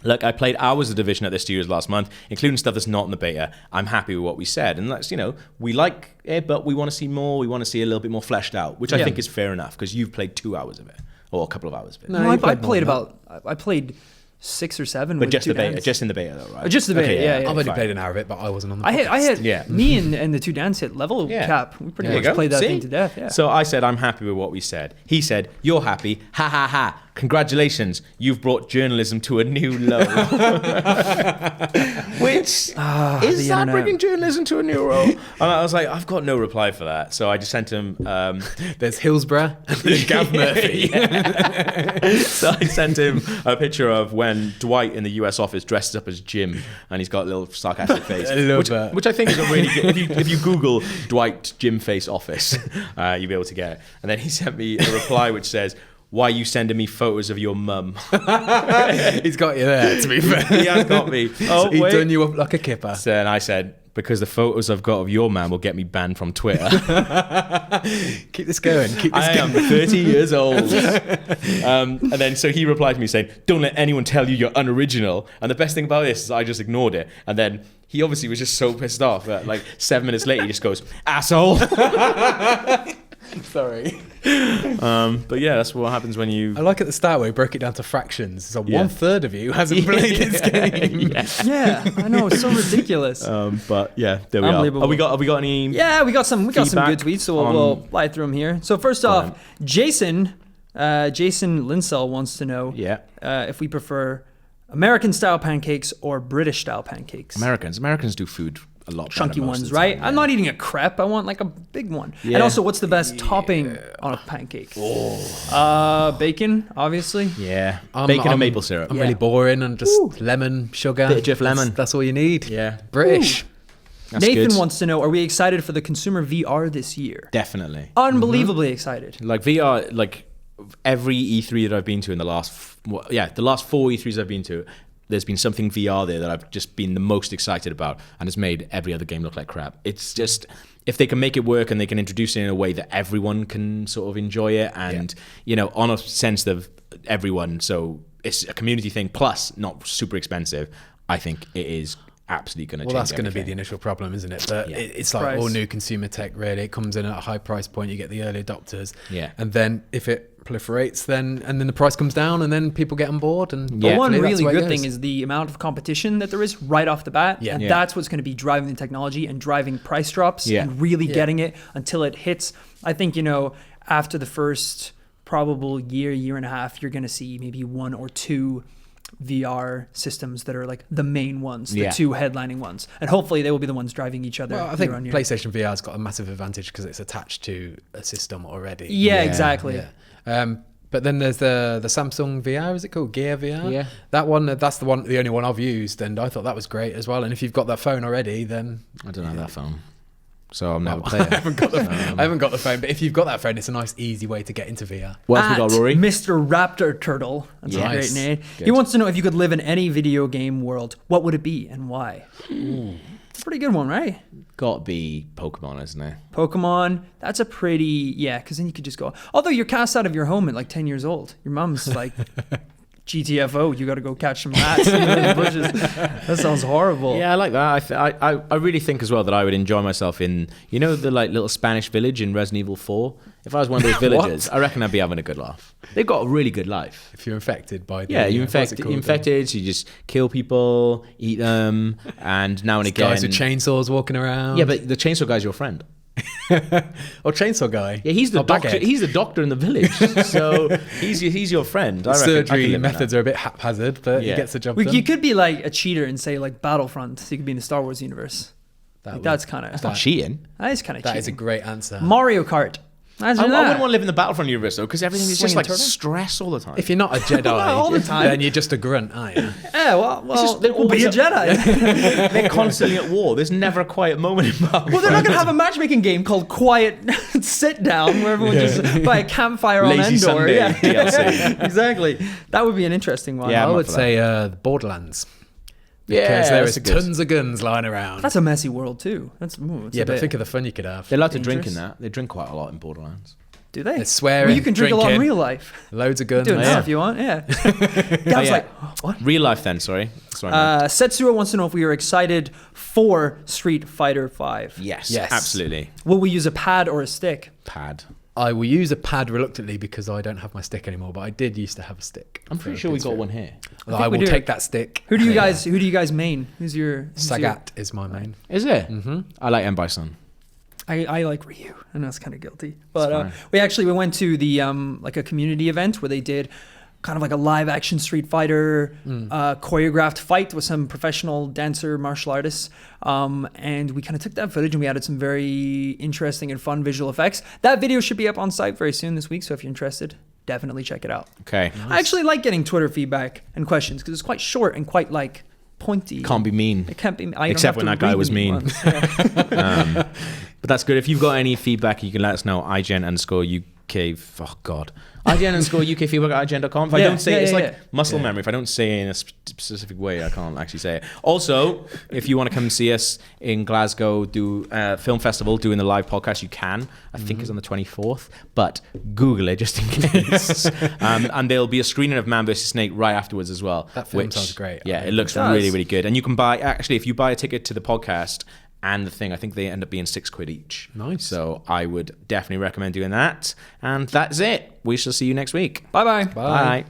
"Look, I played hours of Division at the studios last month, including stuff that's not in the beta. I'm happy with what we said." And that's, we like it, but we want to see more. We want to see a little bit more fleshed out, which I Yeah. think is fair enough because you've played 2 hours of it, or a couple of hours of it. No, No, you I played more played than I played 6 or 7. But with just two the beta, Dans. just in the beta though, right? Just the beta, yeah. I've only fine. played an hour of it, but I wasn't on the I podcast. had me and the 2 Dans hit level Yeah. cap. We pretty There you much go. played that See? thing to death. Yeah. So I said, I'm happy with what we said. He said, "You're happy. Ha ha ha. Congratulations. You've brought journalism to a new low." Which is the that internet. bringing journalism to a new low? And I was like, I've got no reply for that. So I just sent him. There's Hillsborough and there's Gav Murphy. So I sent him a picture of when Dwight in the US office dresses up as Jim, and he's got a little sarcastic face. I love which, that. which I think is a really good. If you Google Dwight Jim face office, you'll be able to get it. And then he sent me a reply which says, "Why are you sending me photos of your mum?" He's got you there, to be fair. He has got me. Oh, He's wait. done you up like a kipper. So, and I said, "Because the photos I've got of your man will get me banned from Twitter." Keep this going. Keep this I am going. 30 years old. And then so he replied to me saying, "Don't let anyone tell you you're unoriginal." And the best thing about this is I just ignored it. And then he obviously was just so pissed off that like 7 minutes later he just goes, "Asshole." Sorry. But yeah, that's what happens when you... I like at the start where he broke it down to fractions. So Yeah. 1/3 of you hasn't played this game. yeah, I know, it's so ridiculous. But yeah, there we are. Unbelievable. Have we got any... Yeah, we got some Feedback good tweets, so on- we'll fly through them here. So first Go off, ahead. Jason Linsell wants to know Yeah. if we prefer American style pancakes or British style pancakes. Americans do food a lot better Chunky most ones, of the right? time, I'm yeah. not eating a crepe. I want like a big one. Yeah. And also, what's the best topping on a pancake? Bacon, obviously. Yeah. Bacon and maple syrup. I'm really boring and just lemon, sugar. Bit of Jif lemon. That's all you need. Yeah. British. That's Nathan good. wants to know: are we excited for the consumer VR this year? Definitely. Unbelievably excited. Like VR, like every E3 that I've been to in the last 4 E3s I've been to, there's been something VR there that I've just been the most excited about, and it's made every other game look like crap. It's just, if they can make it work and they can introduce it in a way that everyone can sort of enjoy it, and on a sense of everyone, so it's a community thing plus not super expensive, I think it is absolutely going to change. Well, that's going to be the everything. initial problem, isn't it? But Yeah. it's like Price. all new consumer tech, really. It comes in at a high price point. You get the early adopters. Yeah. And then if it proliferates, then the price comes down and then people get on board. And But one hopefully that's really the way it good thing goes. is the amount of competition that there is right off the bat. Yeah. And Yeah. that's what's going to be driving the technology and driving price drops Yeah. and really Yeah. getting it until it hits. I think, after the first probable year and a half, you're going to see maybe 1 or 2 VR systems that are like the main ones, the 2 headlining ones. And hopefully they will be the ones driving each other. Well, I think year on year. PlayStation VR's got a massive advantage because it's attached to a system already. Yeah, exactly. Yeah. But then there's the Samsung VR, is it called? Gear VR? Yeah. That one, that's the only one I've used, and I thought that was great as well. And if you've got that phone already, then... I don't have that phone. So I'm never playing. I haven't got the phone, but if you've got that phone, it's a nice, easy way to get into VR. What else we got, Rory? Mr. Raptor Turtle. That's a Nice. great name. Good. He wants to know if you could live in any video game world, what would it be and why? It's a pretty good one, right? Got to be Pokemon, isn't it? Pokemon, that's a pretty, because then you could just go. Although you're cast out of your home at like 10 years old. Your mom's like, GTFO, you got to go catch some rats in the bushes. That sounds horrible. Yeah, I like that. I really think as well that I would enjoy myself in, you know, the like little Spanish village in Resident Evil 4? If I was one of those villagers, I reckon I'd be having a good laugh. They've got a really good life. If you're infected by the... Yeah, you're what's it called? infected, so you just kill people, eat them, and now and again... Guys with chainsaws walking around. Yeah, but the chainsaw guy's your friend. Or chainsaw guy. Yeah, he's the doctor. Baguette. He's the doctor in the village, so he's your friend. I reckon I could Surgery live in that. methods are a bit haphazard, but he Yeah. gets the job done. You could be like a cheater and say like Battlefront, so you could be in the Star Wars universe. That's kind of... Not cheating. That is kind of That cheating. is a great answer. Mario Kart. Imagine I that. wouldn't want to live in the Battlefront universe though, because everything is just Swinging like turtle? stress all the time. If you're not a Jedi, all the time. then you're just a grunt, aren't you? Yeah, well, they're we'll be a always Jedi. They're constantly at war. There's never a quiet moment in Battlefront. Well, they're not going to have a matchmaking game called Quiet Sit Down where everyone just by a campfire on Lazy Endor. Sunday Yeah, DLC. exactly. That would be an interesting one. Yeah, I I'm up would for say Borderlands. Yeah, Because there that's is a good- tons of guns lying around. That's a messy world too. It's yeah, a but bit- think of the fun you could have. They're allowed to drink in Dangerous. that. They drink quite a lot in Borderlands. do they? They're swearing, Well, you can drink a lot in drinking. real life. Loads of guns. Do it now yeah. if you want. Yeah. Gav's yeah. like, what? Real life then, sorry. Man. Setsuo wants to know if we are excited for Street Fighter 5. Yes, Yes. absolutely. Will we use a pad or a stick? Pad. I will use a pad reluctantly because I don't have my stick anymore, but I did used to have a stick. I'm pretty sure we got one here. Well, think I we will do. take that stick. Who do you guys main? Who's your Sagat is my main. Is it? Mm-hmm. I like M. Bison. I like Ryu, and that's kind of guilty. But fine. we went to the like a community event where they did kind of like a live action Street Fighter choreographed fight with some professional dancer martial artists, and we kind of took that footage and we added some very interesting and fun visual effects. That video should be up on site very soon this week, so if you're interested, definitely check it out. Okay. I actually like getting Twitter feedback and questions because it's quite short and quite like pointy. Can't be mean. It can't be. I don't Except have when to that guy read was the mean. ones. Yeah. But that's good. If you've got any feedback, you can let us know. IGN_UK. Oh, God. IGN_UK feedback at IGN.com. If I Yeah, don't say yeah, it, it's yeah, like yeah. muscle memory. If I don't say it in a specific way, I can't actually say it. Also, if you want to come and see us in Glasgow, do film festival, doing the live podcast, you can. I think it's on the 24th. But Google it just in case. And there'll be a screening of Man vs. Snake right afterwards as well. That film sounds great. Yeah, I it looks It does. really, really good. And you can buy, actually, if you buy a ticket to the podcast and the thing, I think they end up being £6 each. Nice. So I would definitely recommend doing that. And that's it. We shall see you next week. Bye bye. Bye.